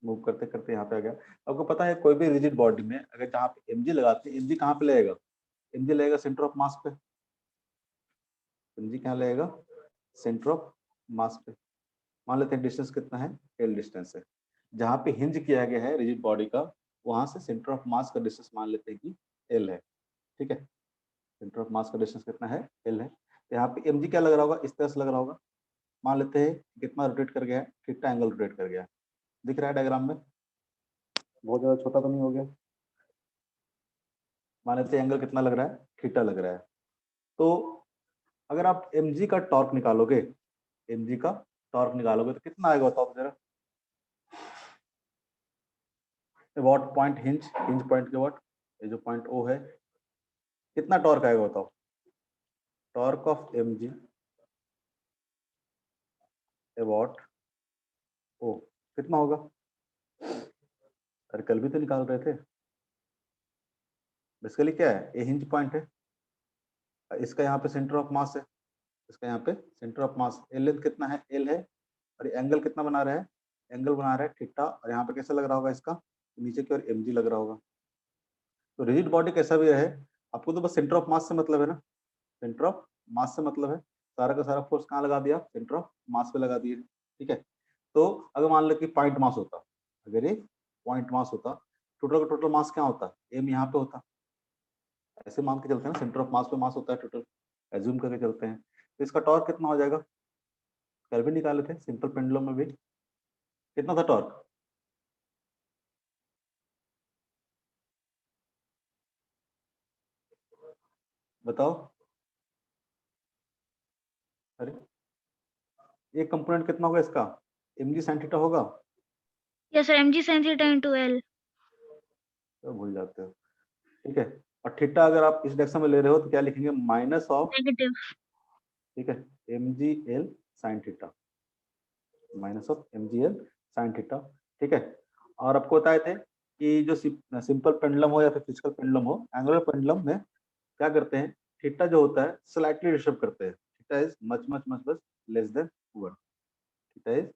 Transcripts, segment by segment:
Move करते करते यहाँ पे आ गया। आपको पता है कोई भी रिजिड बॉडी में अगर जहाँ पे mg लगाते हैं, mg कहाँ पे लगेगा? mg लगेगा सेंटर ऑफ मास पे। mg कहाँ लगेगा? सेंटर ऑफ मास पे। मान लेते हैं डिस्टेंस कितना है, l डिस्टेंस है। जहाँ पे हिंज किया गया है रिजिड बॉडी का, वहां से सेंटर ऑफ मास का डिस्टेंस मान लेते हैं कि l है। ठीक है, सेंटर ऑफ मास का डिस्टेंस कितना है, l है। तो यहाँ पे mg क्या लग रहा होगा, इस तरह से लग रहा होगा। मान लेते हैं कितना रोटेट कर गया है, थीटा एंगल रोटेट कर गया है। दिख रहा है डायग्राम में? बहुत ज्यादा छोटा तो नहीं हो गया? मान लेते हैं एंगल कितना लग रहा है, थीटा लग रहा है। तो अगर आप mg का टॉर्क निकालोगे, mg का टॉर्क निकालोगे तो कितना आएगा बताओ जरा। What point hinge, hinge point के वॉट, ये जो पॉइंट O है, कितना टॉर्क आएगा बताओ? Torque of mg what O कितना होगा? अरे कल भी तो निकाल रहे थे। बेसिकली क्या है, ये हिंज पॉइंट है, इसका यहाँ पे सेंटर ऑफ मास है, इसका यहाँ पे centre of mass, L length कितना है, एल है, और एंगल कितना बना रहा है, एंगल बना रहा है थीटा, और यहाँ पे कैसा लग रहा होगा इसका, नीचे की ओर mg लग रहा होगा। तो रिजिड बॉडी कैसा भी रहे, आपको तो बस सेंटर ऑफ मास से मतलब है ना, सेंटर ऑफ मास से मतलब है। सारा का सारा फोर्स कहाँ लगा दिया, सेंटर ऑफ मास पे लगा दिए। ठीक है, तो अगर मान लो कि पॉइंट मास होता, अगर ये पॉइंट मास होता, टोटल का टोटल मास क्या होता, एम यहाँ पे होता। ऐसे मान के चलते हैं ना, सेंटर ऑफ मास पे मास होता है टोटल, एज्यूम करके चलते हैं। तो इसका टॉर्क कितना हो जाएगा, कल भी निकाले थे सिंपल पेंडुलम में भी, कितना था टॉर्क? बताओ। अरे एक कंपोनेंट कितना होगा इसका, mg sin थीटा होगा। Yes sir, mg sin theta into l। तो भूल जाते हो। ठीक है, और थीटा अगर आप इस डायरेक्शन में ले रहे हो तो क्या लिखेंगे, माइनस ऑफ, नेगेटिव। ठीक है, mgl sin theta, minus of mgl sin theta. ठीक है, और आपको बताए थे कि जो सिंपल पेंडुलम हो या फिर फिजिकल पेंडुलम हो, एंगुलर पेंडुलम में क्या करते हैं, थीटा जो होता है स्लाइटली डिस्टर्ब करते हैं, theta is much much much much less than 1। Theta is,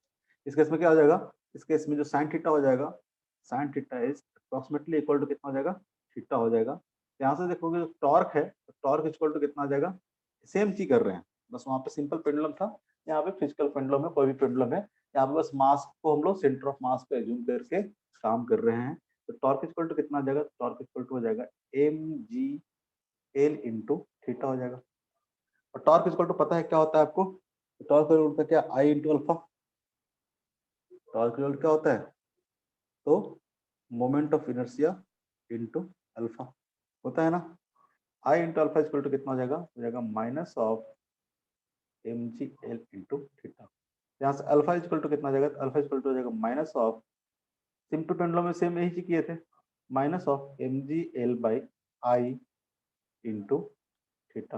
इस केस में क्या हो जाएगा, इस केस में जो साइन थीटा हो जाएगा, sine theta is approximately equal to कितना हो जाएगा, थीटा हो जाएगा। यहाँ से देखोगे जो टॉर्क है, तो टॉर्क इक्वल टू कितना आ जाएगा, सेम चीज कर रहे हैं, बस वहाँ पे सिंपल पेंडुलम था, यहाँ पे फिजिकल पेंडुलम है, कोई भी पेंडुलम है, यहाँ पे बस मास को हम लोग सेंटर ऑफ मास पे एज्यूम करके काम कर रहे हैं। तो टॉर्क इक्वल टू कितना आ जाएगा, टॉर्क इक्वल टू हो जाएगा mg l इंटू थीटा हो जाएगा। और टॉर्क इक्वल टू पता है क्या होता है आपको, टॉर्क इक्वल टू क्या, आई इंटू अल्फा। टॉर्क इक्वल क्या होता है, तो moment of inertia into alpha होता है ना। आई इंटू अल्फा इक्वल टू कितना हो जाएगा minus of mg l into theta. यहाँ से अल्फा इक्वल टू कितना हो जाएगा, अल्फा इक्वल टू हो जाएगा माइनस ऑफ, सिंपल पेंडुलम में सेम यही चीज किए थे, minus of mg l by I into theta,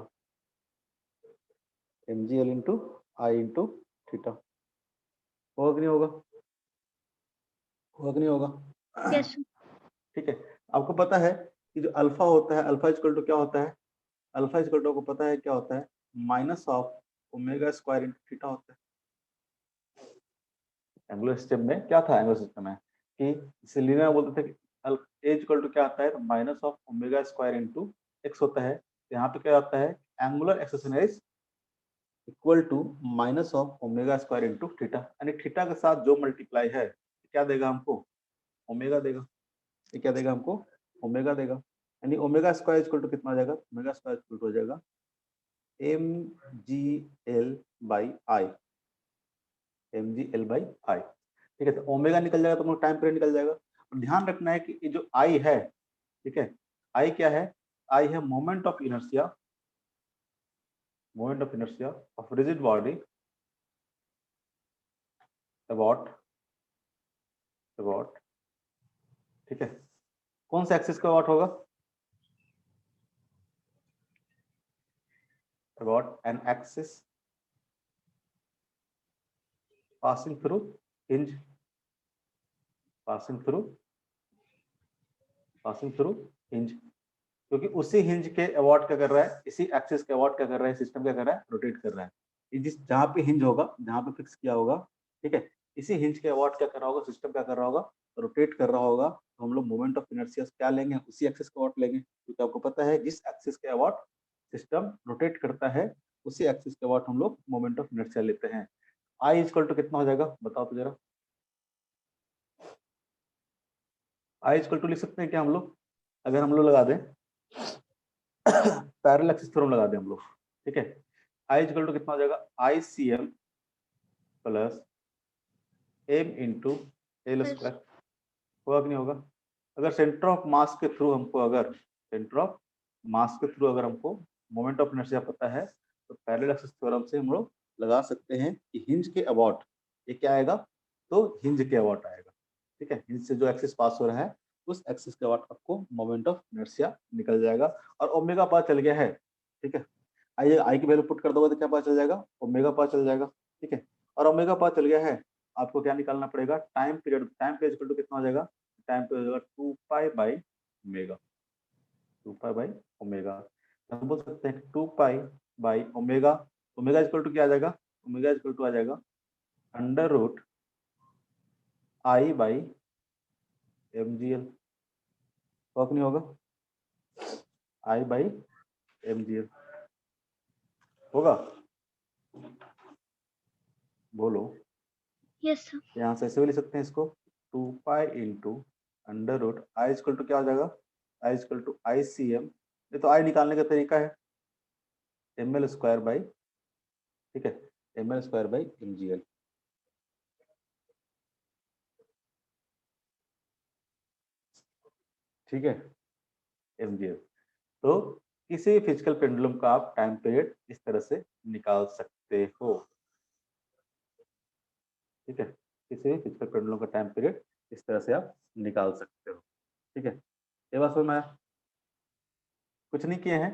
mg l into I into theta. होगा कि नहीं होगा, होगा कि नहीं होगा? Yes sir. ठीक है, आपको पता है कि जो अल्फा होता है, अल्फा इक्वल टू क्या होता है, अल्फा इक्वल टू को पता है क्या होता है, minus of omega square into theta होता है। एंगुलर सिस्टम में क्या था, एंगुलर सिस्टम में कि इसे लीनियर बोलते थे कि ए इक्वल टू क्या आता है, तो minus of omega square into X होता है। तो यहाँ पे क्या आता है, angular acceleration is equal to minus of omega square into theta, यानी थीटा के साथ जो मल्टीप्लाई है क्या देगा हमको, ओमेगा देगा। ये क्या देगा हमको, ओमेगा देगा। यानी ओमेगा स्क्वायर इक्वल टू कितना हो जाएगा, ओमेगा स्क्वायर इक्वल टू हो जाएगा mgl by I, mgl by I. ठीक है, तो ओमेगा निकल जाएगा तो टाइम पीरियड निकल जाएगा। और ध्यान रखना है कि ये जो आई है, ठीक है, आई क्या है, आई है moment of inertia, moment of inertia of rigid body about about, ठीक है, कौन सा एक्सिस का अबाउट होगा, about an axis passing through hinge, passing through hinge, क्योंकि उसी हिंज के अवॉर्ड क्या कर रहा है, इसी एक्सिस के अवॉर्ड क्या कर रहा है, सिस्टम क्या कर रहा है, रोटेट कर रहा है। ये जिस जहाँ पे हिंज होगा, जहाँ पे फिक्स किया होगा, ठीक है, इसी हिंज के अबाउट क्या कर रहा होगा, सिस्टम क्या कर रहा होगा, रोटेट कर रहा होगा, तो हम लोग मोमेंट ऑफ इनर्शिया क्या लेंगे, उसी एक्सिस के अबाउट लेंगे, क्योंकि आपको पता है जिस एक्सिस के अबाउट सिस्टम रोटेट करता है उसी एक्सिस के अबाउट हम लोग मोमेंट ऑफ इनर्शिया लेते हैं। आई इक्वल टू कितना हो जाएगा बताओ तो जरा, आई इक्वल टू लिख सकते हैं क्या हम लोग, अगर हम लोग लगा दें पैरेलल एक्सिस थ्योरम लगा दें हम लोग, ठीक है, आई इक्वल टू कितना हो जाएगा, I C M plus M into L square, होगा कि नहीं होगा। अगर सेंटर ऑफ मास के थ्रू हमको, अगर सेंटर ऑफ मास के थ्रू अगर हमको मोमेंट ऑफ इनर्शिया पता है, तो पैरेलल एक्सिस थ्योरम से हम लोग लगा सकते हैं कि हिंज के अबाउट ये क्या आएगा, तो हिंज के अबाउट आएगा, ठीक है, हिंज से जो एक्सिस पास हो रहा है उस एक्सिस के अबाउट आपको मोमेंट ऑफ इनर्शिया निकल जाएगा। और ओमेगा पता चल गया है, ठीक है, आई आई की वैल्यू पुट कर दोगे तो क्या पता चल जाएगा, ओमेगा पता चल जाएगा, ठीक है, और ओमेगा पता चल गया है, आपको क्या निकालना पड़ेगा, time period, time period equal to कितना हो जाएगा, टाइम पे हो जाएगा 2 pi by omega, 2 pi by omega, हम बोल सकते हैं 2 pi by omega, omega equal to क्या आ जाएगा, ओमेगा इक्वल टू आ जाएगा under root I by M G L, work नहीं होगा, I by M G L होगा, बोलो। Yes, sir. यहाँ से ऐसे भी लिख सकते हैं इसको, 2 pi into under root I equal to क्या हो जाएगा, I equal to I C M, ये तो आई निकालने का तरीका है, एम एल स्क्वायर बाई, ठीक है, M L square by M G L, ठीक है, एम जी एल। तो किसी फिजिकल पेंडुलम का आप टाइम पीरियड इस तरह से निकाल सकते हो, ठीक है, किसी फिजिकल पेंडुलम का टाइम पीरियड इस तरह से आप निकाल सकते हो, ठीक है, ये बात समझ में आया, कुछ नहीं किए हैं,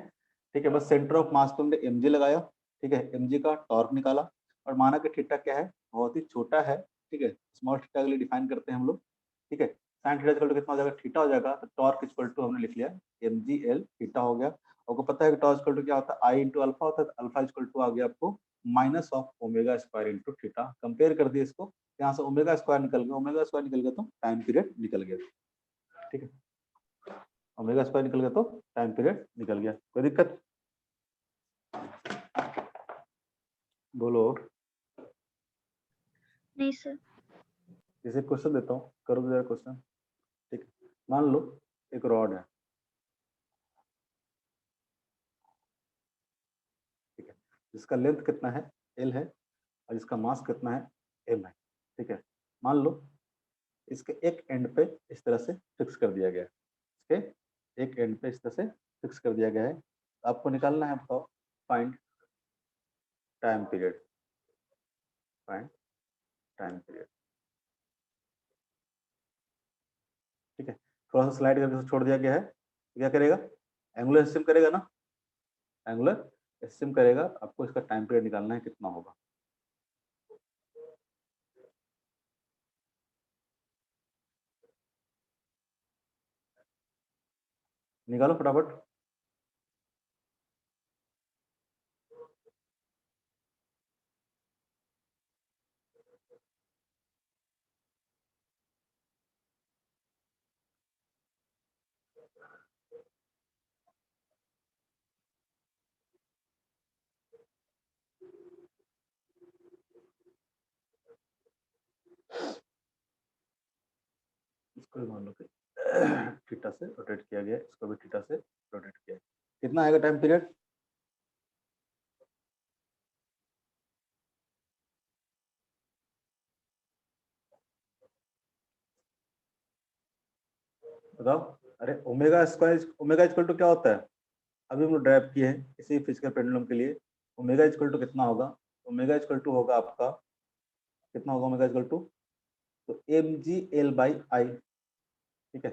ठीक है, बस सेंटर ऑफ मास पे हमने एम जी लगाया, ठीक है, एम जी का टॉर्क निकाला, और माना कि थीटा क्या है, बहुत ही छोटा है, ठीक है, स्मॉल थीटा के लिए डिफाइन करते हैं हम लोग, ठीक है, साइन थीटा इक्वल टू कितना हो जाएगा, थीटा हो जाएगा, तो टॉर्क इक्वल टू हमने लिख लिया एम जी एल थीटा हो गया, आपको पता है कि टॉर्क इक्वल टू क्या होता है, आई इंटू अल्फा होता है, अल्फा इक्वल टू आ गया आपको minus of omega square into theta, compare कर दिए इसको, यहाँ से ओमेगा स्क्वायर निकल गया, ओमेगा स्क्वायर निकल गया तो टाइम पीरियड निकल गया, ठीक है, ओमेगा स्क्वायर निकल गया तो टाइम पीरियड निकल गया, कोई दिक्कत, बोलो। नहीं sir. जैसे क्वेश्चन देता हूँ, करो जरा क्वेश्चन, ठीक है, मान लो एक रॉड है, ठीक है, जिसका लेंथ कितना है, एल है, और जिसका मास कितना है, एम है, ठीक है, मान लो इसके एक एंड पे इस तरह से फिक्स कर दिया गया है, इसके एक एंड पे इस तरह से फिक्स कर दिया गया है, तो आपको निकालना है, बताओ, find time period, find time period, ठीक है, थोड़ा सा स्लाइड करके छोड़ दिया गया है, तो क्या करेगा, एंगुलर सिस्टम करेगा ना, एंगुलर सिस्टम करेगा, आपको इसका टाइम पीरियड निकालना है कितना होगा, निकालो फटाफट, इसको भी मान लो कि थीटा से रोटेट किया गया, इसको भी थीटा से रोटेट किया, कितना आएगा टाइम पीरियड, बताओ, अरे omega square, omega equal to क्या होता है, अभी हम लोग ड्राइव किए हैं इसी फिजिकल पेंडुलम के लिए, ओमेगा इक्वल टू कितना होगा, ओमेगा इक्वल टू होगा आपका, कितना होगा ओमेगा इक्वल टू, तो M G L by I, ठीक है,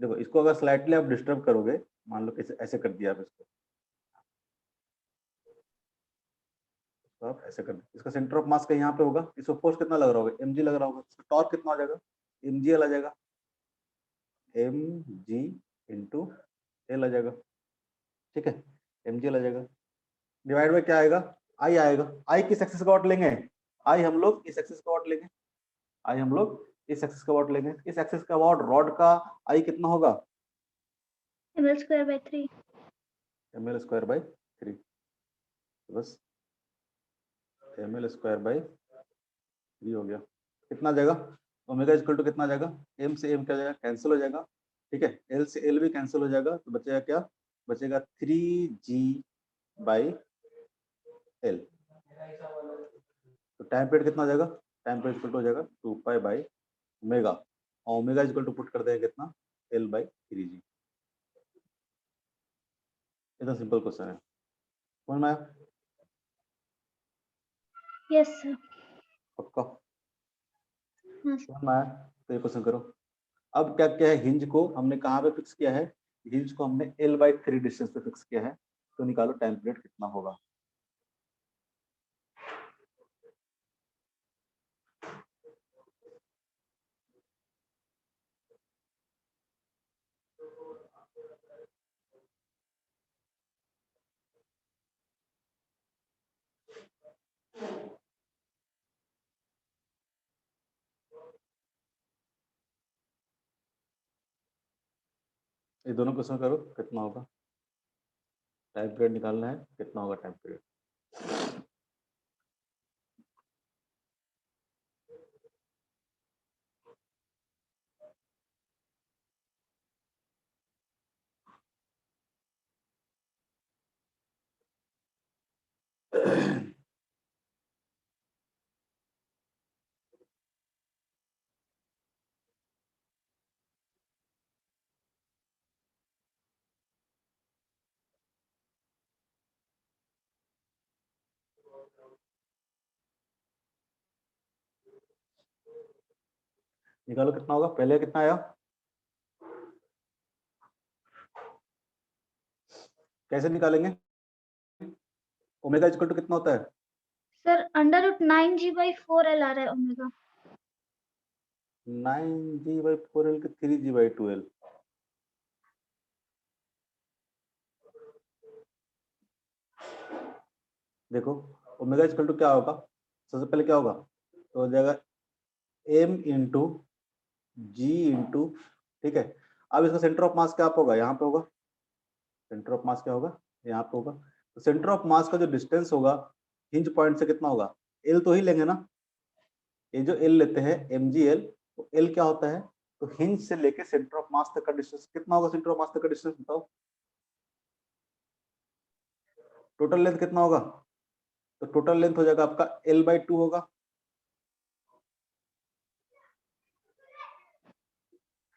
देखो इसको अगर स्लाइटली आप डिस्टर्ब करोगे, मान लो कैसे ऐसे कर दिया आप इसको, तो आप ऐसे कर दो, इसका सेंटर ऑफ मास का यहाँ पे होगा, इसको फोर्स कितना लग रहा होगा, एम जी लग रहा होगा, इसका टॉर्क कितना आ जाएगा, एम जी एल आ जाएगा, एम जी इंटू एल आ जाएगा, ठीक है, एम जी एल आ जाएगा, डिवाइड बाय क्या आएगा, आई आएगा, आई किस एक्सिस का आउट लेंगे, आई हम लोग इस एक्सिस का आउट लेंगे, आई हम लोग इस एक्सिस का वॉट लेंगे, इस एक्सिस का वॉट रॉड का आई कितना होगा, ml square by 3. ml square by 3, बस ml स्क्वायर बाई 3 हो गया। कितना आ जाएगा, ओमेगा इक्वल टू कितना आ जाएगा, m से m क्या जाएगा, कैंसिल हो जाएगा, ठीक है, l से l भी कैंसिल हो जाएगा, तो बचेगा क्या, बचेगा 3g बाई l। तो टाइम पीरियड कितना हो जाएगा, टाइम पीरियड इक्वल टू हो जाएगा 2 पाई बाई ओमेगा, और ओमेगा इक्वल टू पुट कर देंगे कितना, l बाई 3g। इतना सिंपल क्वेश्चन है, समझ में आया, Yes sir. पक्का हाँ समझ में आया, तो ये क्वेश्चन करो। अब क्या क्या है, हिंज को हमने कहाँ पे फिक्स किया है, हिंज को हमने l बाई 3 डिस्टेंस पे फिक्स किया है, तो निकालो टाइम पीरियड कितना होगा। ये दोनों क्वेश्चन करो, कितना होगा टाइम पीरियड निकालना है, कितना होगा टाइम पीरियड। निकालो कितना होगा, पहले कितना आया, कैसे निकालेंगे, ओमेगा इक्वल टू कितना होता है, sir under root 9g by 4l आ रहा है ओमेगा। 9g बाई 4l के 3g बाई 2l। देखो ओमेगा इक्वल टू क्या होगा, सबसे पहले क्या होगा, तो हो जाएगा m इंटू जी इंटू, ठीक है, अब इसका सेंटर ऑफ मास क्या होगा, यहाँ पे होगा, सेंटर ऑफ मास क्या होगा, यहाँ पे होगा, तो सेंटर ऑफ मास का जो डिस्टेंस होगा हिंज पॉइंट से कितना होगा, एल तो ही लेंगे ना, ये जो एल लेते हैं mgl, तो एल क्या होता है, तो हिंज से लेके सेंटर ऑफ मास तक का डिस्टेंस कितना होगा, सेंटर ऑफ मास तक का डिस्टेंस बताओ, टोटल लेंथ कितना होगा, तो टोटल लेंथ हो जाएगा आपका l बाई 2 होगा,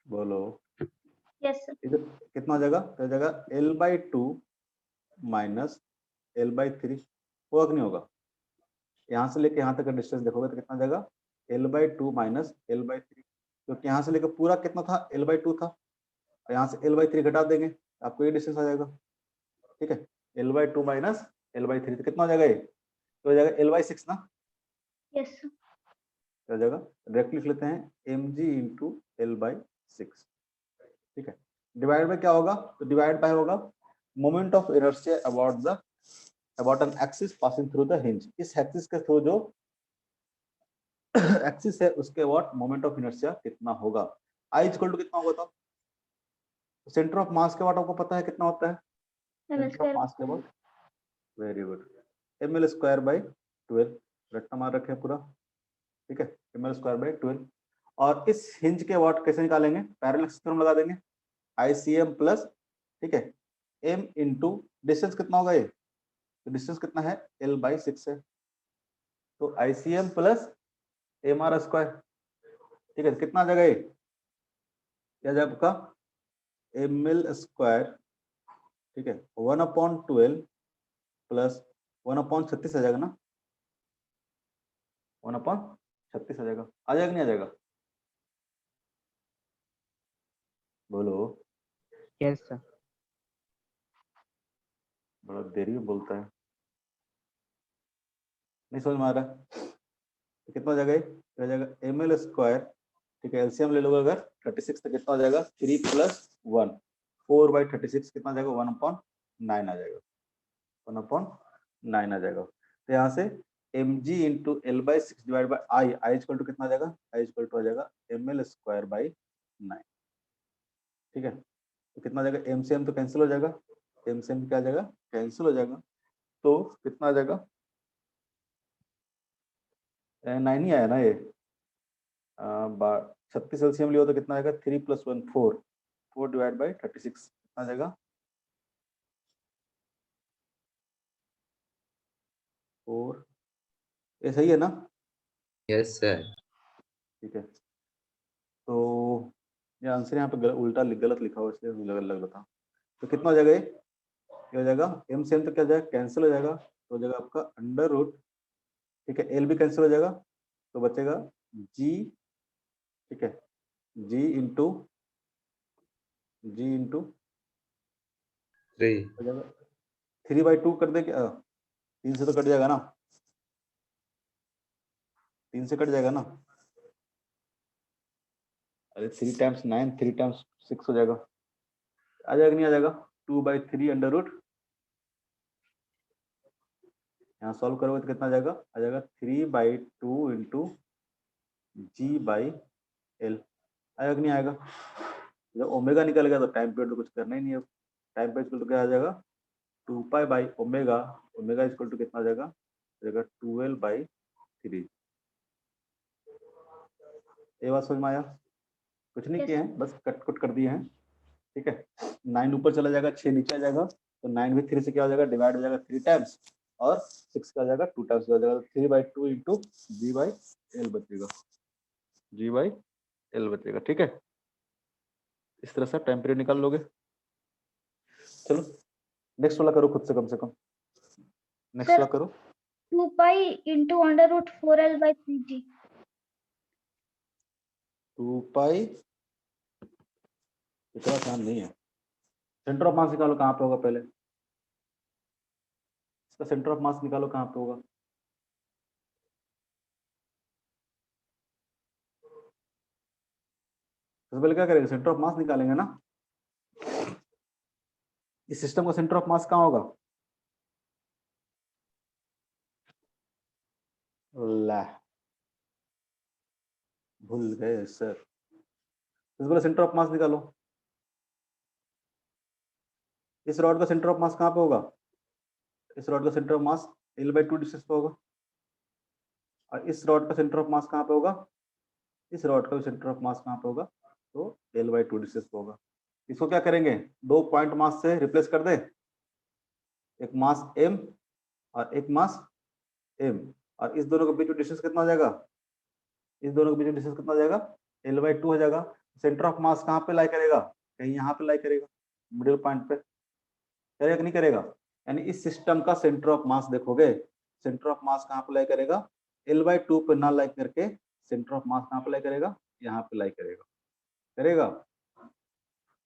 बोलो यस सर। इधर कितना हो जाएगा, तो हो जाएगा l by 2 minus l by 3, होगा कि नहीं होगा, यहाँ से लेके यहाँ तक का डिस्टेंस देखोगे तो कितना हो जाएगा, l by 2 minus l by 3, क्योंकि यहाँ से लेकर पूरा कितना था, l बाई 2 था, और यहाँ से l बाई 3 घटा देंगे, आपको ये डिस्टेंस आ जाएगा, ठीक है, l by 2 minus l by 3, तो कितना हो जाएगा ये, तो हो जाएगा l बाई 6 ना, यस सर। क्या हो जाएगा, डायरेक्ट लिख लेते हैं mg इंटू l बाई 6, ठीक है, डिवाइड बाय क्या होगा, तो डिवाइड बाय होगा moment of inertia about an axis passing through the hinge, इस एक्सिस के थ्रू जो एक्सिस है उसके अबाउट मोमेंट ऑफ इनर्शिया कितना होगा, आई इक्वल टू कितना होगा, तो सेंटर ऑफ मास के अबाउट आपको पता है कितना होता है, ml सेंटर ऑफ square मास के about, very good, ml square by 12, रट्टा मार रखे पूरा, ठीक है, ml स्क्वायर बाई 12, और इस हिंज के अबाउट कैसे निकालेंगे, पैरेलल थ्योरम लगा देंगे, ICM प्लस, ठीक है, m इंटू डिस्टेंस कितना होगा ये, तो डिस्टेंस कितना है l बाई 6 है, तो ICM प्लस mr स्क्वायर, ठीक है, कितना आ जाएगा ये, क्या जाएगा आपका ml स्क्वायर, ठीक है, 1/12 प्लस 1/36 आ जाएगा ना, 1/36 आ जाएगा, आ जाएगा नहीं आ जाएगा, बोलो, यस सर। बड़ा देरी में बोलता है, नहीं समझ में आ रहा, तो कितना हो जाएगा ये, तो हो जाएगा ml स्क्वायर, ठीक है, एलसीएम ले लोगे अगर 36, तो कितना हो जाएगा 3 प्लस 1, 4/36 कितना आ जाएगा 1/9 आ जाएगा, 1/9 आ जाएगा, तो यहाँ से mg into L by six divide by I equal to कितना आ जाएगा, आई इक्वल टू आ जाएगा ml स्क्वायर बाई 9। ठीक है, तो कितना आ जाएगा, m से m तो कैंसिल हो जाएगा, m से m क्या आ जाएगा, कैंसिल हो जाएगा, तो कितना आ जाएगा, 9 ही आया ना ये, 36 एलसीएम लियो तो कितना आएगा, 3 + 1 4, 4 डिवाइड बाई 36 कितना आ जाएगा, 4। ये सही है ना? Yes sir. ठीक है, तो ये आंसर यहाँ पे उल्टा गलत लिखा हुआ इसलिए मुझे लग रहा था। तो कितना हो जाएगा ये हो जाएगा m से m तो क्या हो जाएगा, कैंसिल हो जाएगा, तो हो जाएगा आपका अंडर रूट, ठीक है, l भी कैंसिल हो जाएगा, तो बचेगा g, ठीक है, g इंटू 3। हो जाएगा 3/2 कर दे क्या, 3 से तो कट जाएगा ना, 3 से कट जाएगा ना, अरे 3 टाइम्स 9, 3 टाइम्स 6 हो जाएगा, आ जाएगा नहीं आ जाएगा, 2/3 अंडर रूट, यहाँ सॉल्व करोगे तो कितना आ जाएगा, 3/2 इंटू g/l, आएगा कि नहीं आएगा? जब ओमेगा निकलेगा तो टाइम पीरियड तो कुछ करना ही नहीं है, टाइम पीरियड इक्वल टू क्या आ जाएगा, 2π/ओमेगा, ओमेगा इक्वल टू कितना आ जाएगा, 12/3। ये बात समझ में आया? कुछ नहीं Yes. किए हैं, बस कट कुट कर दिए हैं। ठीक है, 9 ऊपर चला जाएगा, 6 नीचे आ जाएगा, तो 9 भी 3 से क्या हो जाएगा, डिवाइड हो जाएगा 3 टाइम्स, और 6 का हो जाएगा 2 टाइम्स हो जाएगा, 3/2 इंटू g/l बचेगा, g/l बचेगा। ठीक है, इस तरह से टाइम पीरियड निकाल लोगे। चलो नेक्स्ट वाला करो खुद से, कम नेक्स्ट Sir, वाला करो। 2π into under root 4l by 3g. 2π इतना आसान नहीं है। सेंटर ऑफ मास निकालो, कहाँ पे होगा पहले, इसका सेंटर ऑफ मास निकालो कहाँ पे होगा, सबसे पहले क्या करेंगे, सेंटर ऑफ मास निकालेंगे ना। इस सिस्टम का सेंटर ऑफ मास कहाँ होगा, ला भूल गए सर, सबसे पहले सेंटर ऑफ मास निकालो। इस रॉड का सेंटर ऑफ मास कहाँ पे होगा, इस रॉड का centre of mass l/2 distance पे होगा, और इस रॉड का सेंटर ऑफ मास कहाँ पे होगा, इस रॉड का सेंटर ऑफ मास कहाँ पे होगा, तो l/2 डिस्टेंस पे होगा। इसको क्या करेंगे, 2 पॉइंट मास से रिप्लेस कर दे, एक मास m और एक मास m, और इस दोनों के बीच में डिस्टेंस कितना हो जाएगा, इस दोनों के बीच में डिस्टेंस कितना हो जाएगा, l/2 हो जाएगा। सेंटर ऑफ मास कहाँ पे लाई करेगा, कहीं यहाँ पे लाई करेगा, मिडिल पॉइंट पे, करेगा कि नहीं करेगा, यानी इस सिस्टम का सेंटर ऑफ मास देखोगे, सेंटर ऑफ मास कहाँ पे लाई करेगा, l/2 पे ना लाई करके सेंटर ऑफ मास कहाँ पे लाई करेगा, यहाँ पे लाई करेगा, करेगा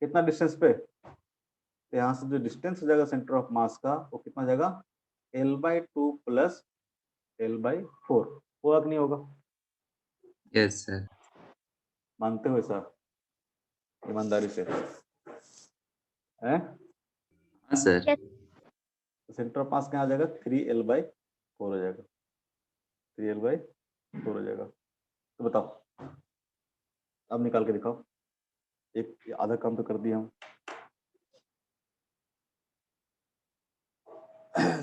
कितना डिस्टेंस पे, तो यहाँ से जो डिस्टेंस हो जाएगा सेंटर ऑफ मास का, वो कितना हो जाएगा, l/2 प्लस l/4, होगा कि नहीं होगा, यस सर। मानते हुए सर, ईमानदारी से हैं, हाँ सर। Yes. तो सेंटर ऑफ मास क्या आ जाएगा, 3l/4 हो जाएगा, 3l/4 हो जाएगा। तो बताओ, अब निकाल के दिखाओ, एक आधा काम तो कर दिया हम।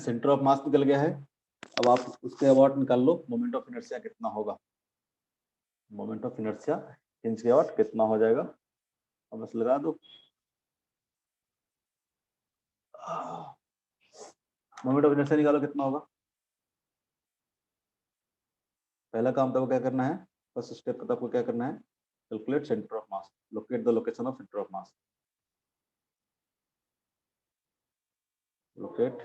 सेंटर ऑफ मास निकल गया है, अब आप उसके अबाउट निकाल लो मोमेंट ऑफ इनर्शिया कितना होगा, मोमेंट ऑफ इनर्शिया हिंज के अबाउट कितना हो जाएगा, अब बस लगा दो। मोमेंट ऑफ इनर्शिया निकालो कितना होगा, पहला काम तो क्या करना है, फर्स्ट स्टेप तो आपको क्या करना है, calculate centre of mass, locate the location of centre of mass, locate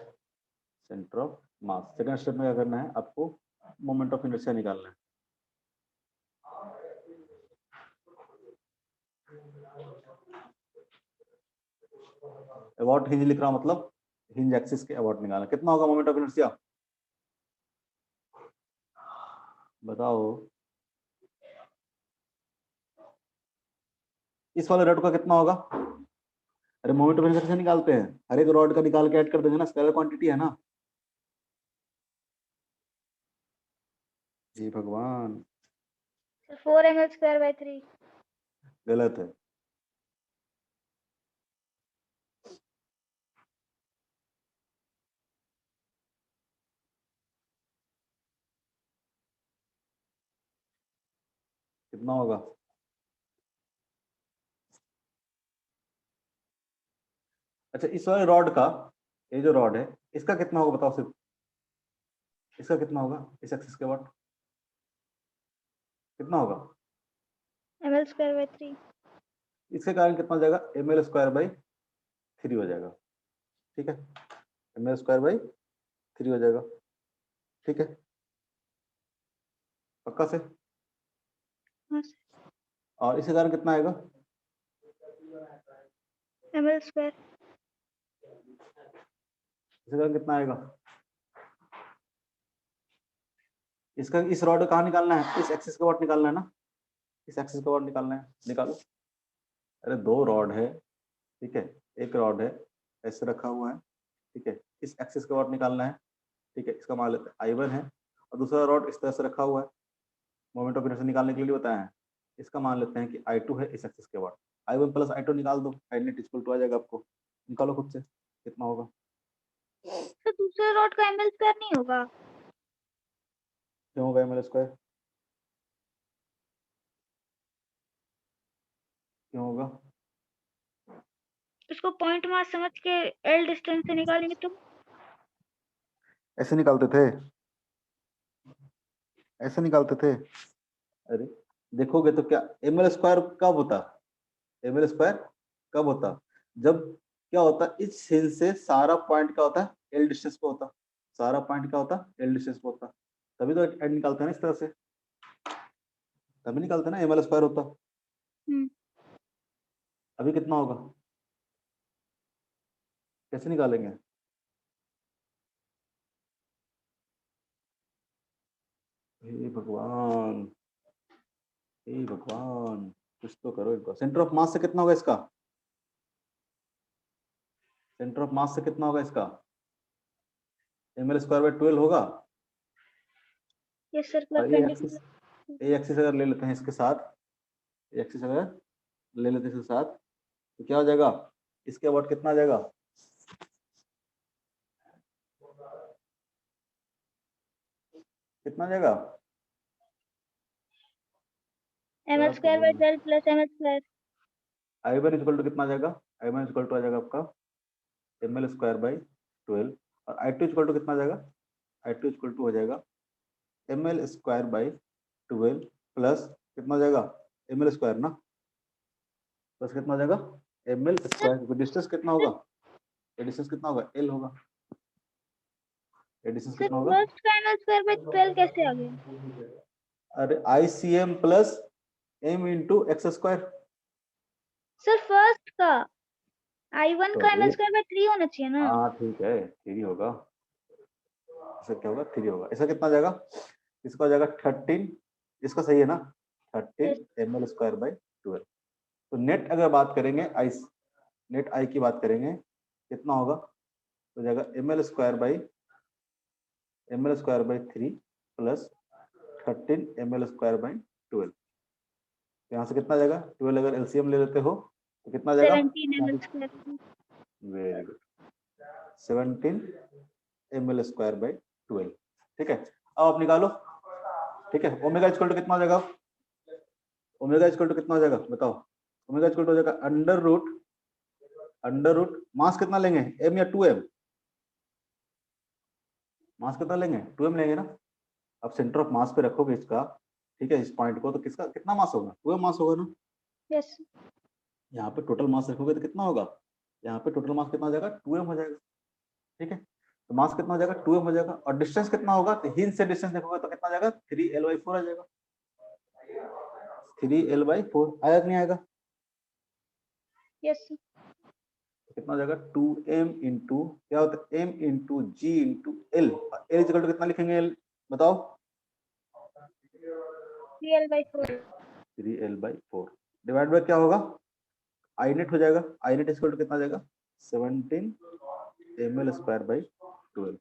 centre of mass. Second step में क्या करना है, आपको मोमेंट ऑफ इनर्शिया निकालना है। अबाउट हिंज लिख रहा हूं, मतलब हिंज एक्सिस के अबाउट निकालना, कितना होगा मोमेंट ऑफ इनर्शिया, बताओ। इस वाले रॉड का कितना होगा, अरे मोमेंट ऑफ इनर्शिया निकालते हैं, हर एक रॉड का निकाल के ऐड कर देंगे ना, स्केलर क्वांटिटी है ना, जी भगवान, 4 ml square by 3. गलत है। कितना होगा? अच्छा, इस वाले रॉड का, ये जो रॉड है, इसका कितना होगा बताओ सिर्फ, इसका कितना होगा इस एक्सिस के वाट, कितना होगा? ml square by 3. इसके कारण कितना हो जाएगा? ml स्क्वायर बाई 3 हो जाएगा। ठीक है, ml स्क्वायर बाई 3 हो जाएगा। ठीक है, पक्का से? हाँ सर, और इसके कारण कितना आएगा? ml square. इसके कारण कितना आएगा? इसका, इस रॉड कहाँ निकालना है? इस एक्सिस का वाट निकालना है ना, इस एक्सिस का वाट निकालना है, निकालो। अरे दो रॉड है, ठीक है, एक रॉड है ऐसे रखा हुआ है, ठीक है, इस एक्सिस का वाट निकालना है, ठीक है, इसका मान लेते हैं I1 है, और दूसरा रॉड इस तरह से रखा हुआ है, मोमेंट ऑफ इनर्शिया निकालने के लिए बताया है। इसका मान लेते हैं कि I2 है इस एक्सिस के वाट, I1 प्लस I2 निकाल दो, I नेट इक्वल टू आ जाएगा, आपको निकालो खुद से कितना होगा। सर दूसरे रॉड का ml square नहीं होगा? क्यों होगा ml स्क्वायर, क्यों होगा? इसको पॉइंट मास समझ के L डिस्टेंस से निकालेंगे तो ऐसे निकालते थे, ऐसे निकालते थे। अरे देखोगे तो क्या ml स्क्वायर कब होता, ml स्क्वायर कब होता, जब क्या होता, इस सेल से सारा पॉइंट क्या होता है, L डिस्टेंस पे होता, सारा पॉइंट क्या होता, L डिस्टेंस पे होता, तभी तो एंड निकालते हैं ना इस तरह से, तभी निकालते हैं ना, ml स्क्वायर होता। अभी कितना होगा, कैसे निकालेंगे? हे भगवान, हे भगवान, कुछ तो करो इनको। सेंटर ऑफ मास से कितना होगा इसका, सेंटर ऑफ मास से कितना होगा इसका, ml स्क्वायर बाय 12 होगा। यस सर, और ये एक्सिस, परपेंडिकुलर। ये एक्सिस अगर ले लेते हैं इसके साथ, ये एक्सिस अगर ले लेते हैं इसके साथ, तो क्या हो जाएगा, इसके अबाउट कितना आ जाएगा, कितना आ जाएगा? ml square by 12 plus ml square. I1 equal to कितना आ जाएगा, I1 इक्वल टू आ जाएगा आपका ml स्क्वायर बाई 12, और I2 इक्वल टू कितना आ जाएगा, I2 इक्वल टू हो जाएगा ml स्क्वायर बाई 12 प्लस कितना हो जाएगा, ml स्क्वायर ना, प्लस कितना हो जाएगा, ml स्क्वायर। डिस्टेंस कितना होगा, ये डिस्टेंस कितना होगा, L होगा, ये डिस्टेंस सर कितना होगा? फर्स्ट का ml square by 12 कैसे आ गया? अरे ICM plus m into x square. Sir first का I1 का ml तो square by 3 होना चाहिए ना? हाँ ठीक है, 3 होगा, इसका क्या होगा, 3 होगा। इसका कितना आ जाएगा, इसका हो जाएगा 13, इसका सही है ना, 13 ml स्क्वायर बाई 12। तो नेट अगर बात करेंगे आई, नेट आई की बात करेंगे, कितना होगा, तो हो जाएगा ml square by 3 plus 13 ml square by 12। यहाँ से कितना आ जाएगा, 12 अगर एलसीएम ले लेते हो तो कितना आ जाएगा, 17 ml square. Very good, 17 ml square by 12। ठीक है, अब आप निकालो। ठीक है, ओमेगा इक्वल टू कितना हो जाएगा, ओमेगा इक्वल टू कितना हो जाएगा बताओ, ओमेगा इक्वल टू हो जाएगा अंडर रूट मास कितना लेंगे, m या 2m, मास कितना लेंगे, 2m लेंगे ना। अब सेंटर ऑफ मास पे रखोगे इसका, ठीक है, इस पॉइंट को, तो किसका कितना मास होगा, 2m मास होगा ना। यस यहाँ पे टोटल मास रखोगे तो कितना होगा, यहाँ पे टोटल मास कितना हो जाएगा, 2m हो जाएगा। ठीक है, तो मास कितना हो जाएगा, 2m हो जाएगा, और डिस्टेंस कितना होगा, तो हिंज से डिस्टेंस देखोगे तो कितना आ जाएगा, 3l/4 आ जाएगा, 3l/4 आया कि नहीं आएगा, यस कितना हो जाएगा, 2m इंटू क्या होता है, m into G into L, L equal to कितना लिखेंगे, एल बताओ, 3l/4. 3l/4 डिवाइड बाय क्या होगा, आई नेट हो जाएगा, आई नेट इक्वल टू कितना आ जाएगा, 17 ml स्क्वायर बाई 12।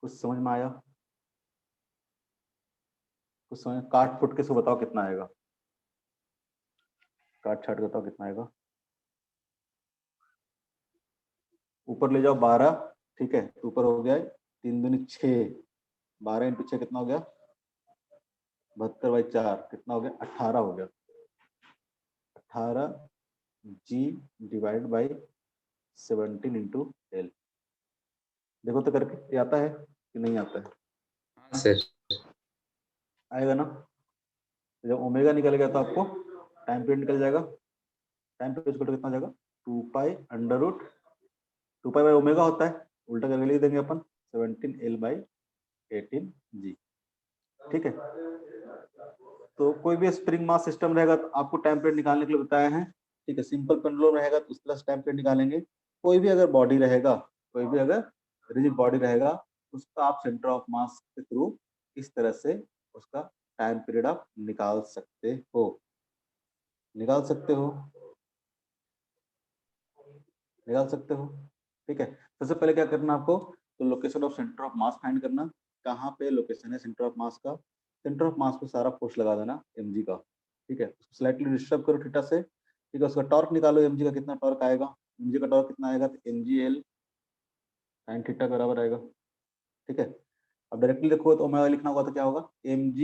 कुछ समझ में आया? कुछ समय काट फुट के इसको बताओ कितना आएगा, काट छाट के बताओ कितना आएगा। ऊपर ले जाओ 12, ठीक है, ऊपर हो गया 3 दूनी 6, 12 इंटू 6 कितना हो गया 72/4, कितना हो गया 18 हो गया। 18 G divide by 17 into L. देखो तो करके, ये आता है कि नहीं आता है? हाँ सर। आएगा ना। जब ओमेगा निकल गया तो आपको टाइम पीरियड निकल जाएगा। टाइम पीरियड कितना हो जाएगा 2 pi under root 2 pi by omega होता है, उल्टा करके लिख देंगे अपन 17L/18G। ठीक है, तो कोई भी स्प्रिंग मास सिस्टम रहेगा तो आपको टाइम पीरियड निकालने के लिए बताया है। ठीक है, सिंपल पेंडुलम रहेगा तो उसका टाइम पीरियड निकालेंगे। कोई भी अगर बॉडी रहेगा, कोई भी अगर रिजिड बॉडी रहेगा, उसका आप सेंटर ऑफ मास के थ्रू इस तरह से उसका टाइम पीरियड आप निकाल सकते हो, निकाल सकते हो, निकाल सकते हो। ठीक है, सबसे पहले क्या करना आपको, तो location of centre of mass find करना। कहाँ पे लोकेशन है सेंटर ऑफ मास का? सेंटर ऑफ मास पे सारा फोर्स लगा देना mg का। ठीक है, उसको स्लाइटली डिस्टर्ब करो थीटा से। ठीक है, उसका टॉर्क निकालो, mg का कितना टॉर्क आएगा, mg का टॉर्क कितना आएगा, तो mgl sin थीटा के बराबर आएगा। ठीक है, अब डायरेक्टली देखो तो ओमेगा लिखना होगा तो क्या होगा mg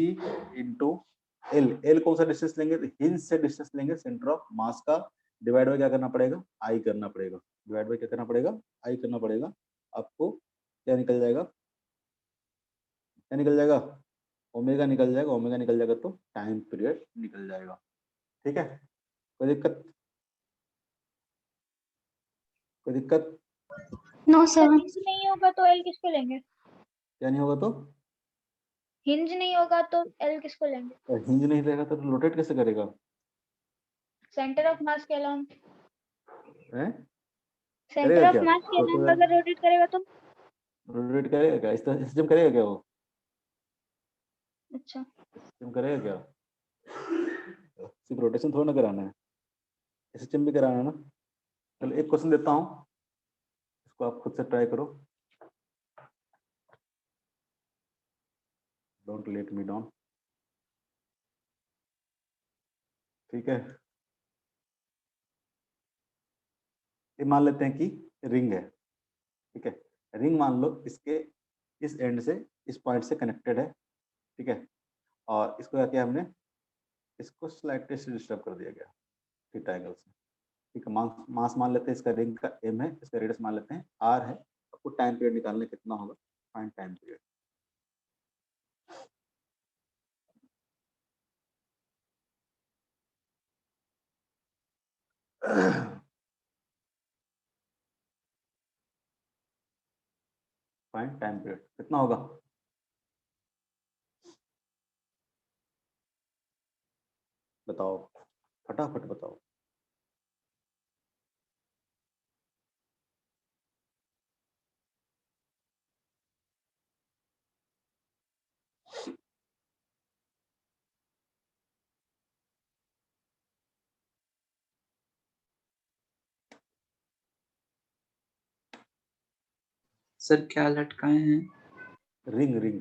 इंटू एल। एल कौन सा डिस्टेंस लेंगे, तो हिंज से डिस्टेंस लेंगे सेंटर ऑफ मास का, डिवाइड बाय क्या करना पड़ेगा, आई करना पड़ेगा। डिवाइड बाय क्या करना पड़ेगा, आई करना पड़ेगा। आपको क्या निकल जाएगा, क्या निकल जाएगा, ओमेगा निकल जाएगा। ओमेगा निकल जाएगा तो टाइम पीरियड निकल जाएगा। ठीक है, कोई दिक्कत, कोई दिक्कत? No sir. हिंज नहीं होगा तो एल किसको लेंगे? क्या नहीं होगा तो? हिंज नहीं होगा तो एल किसको लेंगे? हिंज नहीं रहेगा तो रोटेट कैसे करेगा? सेंटर ऑफ मास के अलाउंस, हैं? सेंटर करेगा ऑफ क्या? मास के अलाउंस अगर रोटेट करेगा तो? रोटेट करेगा क्या? इस तरह सिस्टम करेगा क्या वो? अच्छा, सिस्टम करेगा क्या? सिर्फ रोटेशन थोड़ा ना कराना है, सिस्टम भी कराना है ना। चलो एक क्वेश्चन देता हूँ, इसको आप खुद से ट्राई करो। Don't let me down. ठीक है, ये मान लेते हैं कि रिंग है। ठीक है, रिंग मान लो इसके इस एंड से इस पॉइंट से कनेक्टेड है। ठीक है, और इसको क्या किया हमने, इसको स्लाइटली से डिस्टर्ब कर दिया गया थीटा एंगल से। ठीक है, मास मान लेते हैं इसका, रिंग का m है, इसका रेडियस मान लेते हैं r है। आपको टाइम पीरियड निकालने कितना होगा, find time period. Find time period कितना होगा, बताओ, फटाफट बताओ। सर क्या लटकाए हैं? रिंग, रिंग,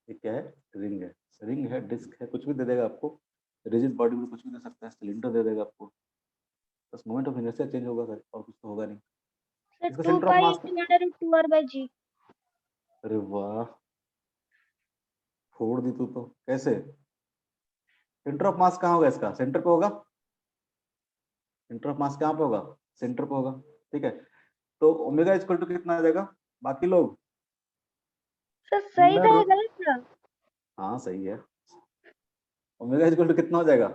ये क्या है, रिंग है। रिंग है, डिस्क है, कुछ भी दे देगा आपको। रिजिड बॉडी में कुछ भी दे सकता है, सिलेंडर दे देगा आपको, बस मोमेंट ऑफ इनर्शिया चेंज होगा सर, और कुछ तो होगा नहीं। सर इसका 2 center of pi mass, into under root 2r/g। अरे वाह, फोड़ दी तू तो। कैसे? सेंटर ऑफ मास कहाँ होगा इसका, सेंटर पे होगा। सेंटर ऑफ मास कहाँ पे होगा, सेंटर पे होगा। ठीक है, तो ओमेगा इक्वल टू कितना आ जाएगा, बाकी लोग? सर सही था या अंडर, गलत था? हाँ सही है। ओमेगा इक्वल टू कितना हो जाएगा,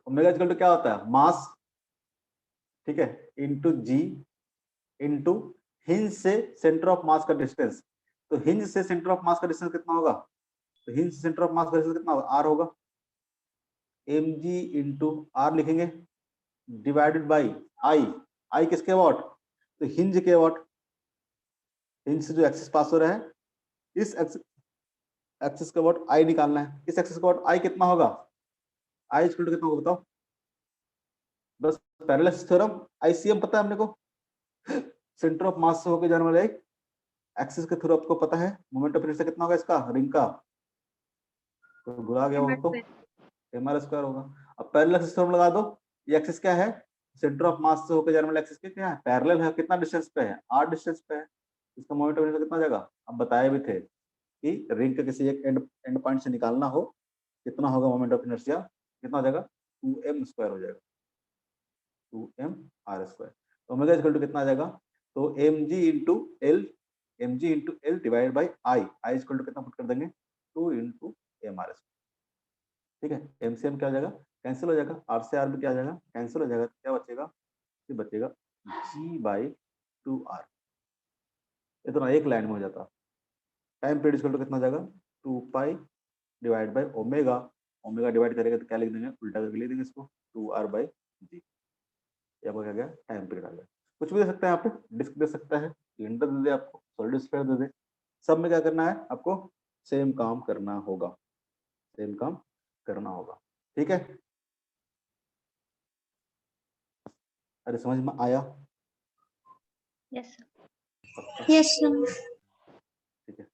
ओमेगा इक्वल टू क्या होता है, मास, ठीक है, इंटू जी इंटू हिंज से सेंटर ऑफ मास का डिस्टेंस। तो हिंज से सेंटर ऑफ मास का डिस्टेंस कितना होगा, तो हिंज से सेंटर ऑफ मास का डिस्टेंस कितना होगा, आर होगा। mg इंटू आर लिखेंगे, डिवाइडेड बाई आई। आई किसके वॉट, तो हिंज के वॉट। हिंज से जो एक्सिस पास हो रहा है, इस एक्सिस का वॉट आई निकालना है। इस एक्सिस का वॉट आई कितना होगा, आई इक्वल टू कितना होगा बताओ, बस पैरेलल थ्योरम, आईसीएम पता है हमने को, सेंटर ऑफ मास से होकर जाने वाले एक एक्सिस के थ्रू आपको पता है मोमेंट ऑफ इनर्शिया कितना होगा इसका, रिंग का, तो भुला गया हो mr तो square एम आर स्क्वायर होगा। अब पैरेलल एक्सिस फॉर्म लगा दो, ये एक्सिस क्या है, सेंटर ऑफ मास से होकर जाने वाला एक्सिस क्या है, पैरेलल है, कितना डिस्टेंस पे है, r डिस्टेंस पे है, इसका मोमेंट ऑफ इनर्शिया कितना जाएगा, अब बताए भी थे कि रिंग के किसी एक एंड पॉइंट से निकालना हो कितना होगा मोमेंट ऑफ इनर्शिया, कितना हो जाएगा 2m स्क्वायर हो जाएगा, 2m r स्क्वायर। ओमेगा इक्वल टू कितना आ जाएगा, तो mg into L divide by I equal to कितना पुट कर देंगे 2 इंटू एम आर स्क्वायर। ठीक है, एमसीएम क्या हो जाएगा, कैंसिल हो जाएगा, आर से आर भी क्या आ जाएगा, कैंसिल हो जाएगा, तो क्या बचेगा, ये बचेगा जी बाई 2r, इतना एक लाइन में हो जाता। टाइम पीरियड इक्वल टू कितना हो जाएगा 2 pi divide by omega, omega divide करेगा तो क्या लिख देंगे, उल्टा करके लिख देंगे इसको 2r बाई जी, ये आपका क्या गया, टाइम पीरियड आ गया। कुछ भी दे सकता है यहाँ पे, डिस्क दे सकता है, सिलेंडर दे दे आपको, सॉलिड स्फीयर दे दे, सब में क्या करना है आपको, सेम काम करना होगा, सेम काम करना होगा। ठीक है, अरे समझ में आया, yes sir पक्का? yes sir ठीक है,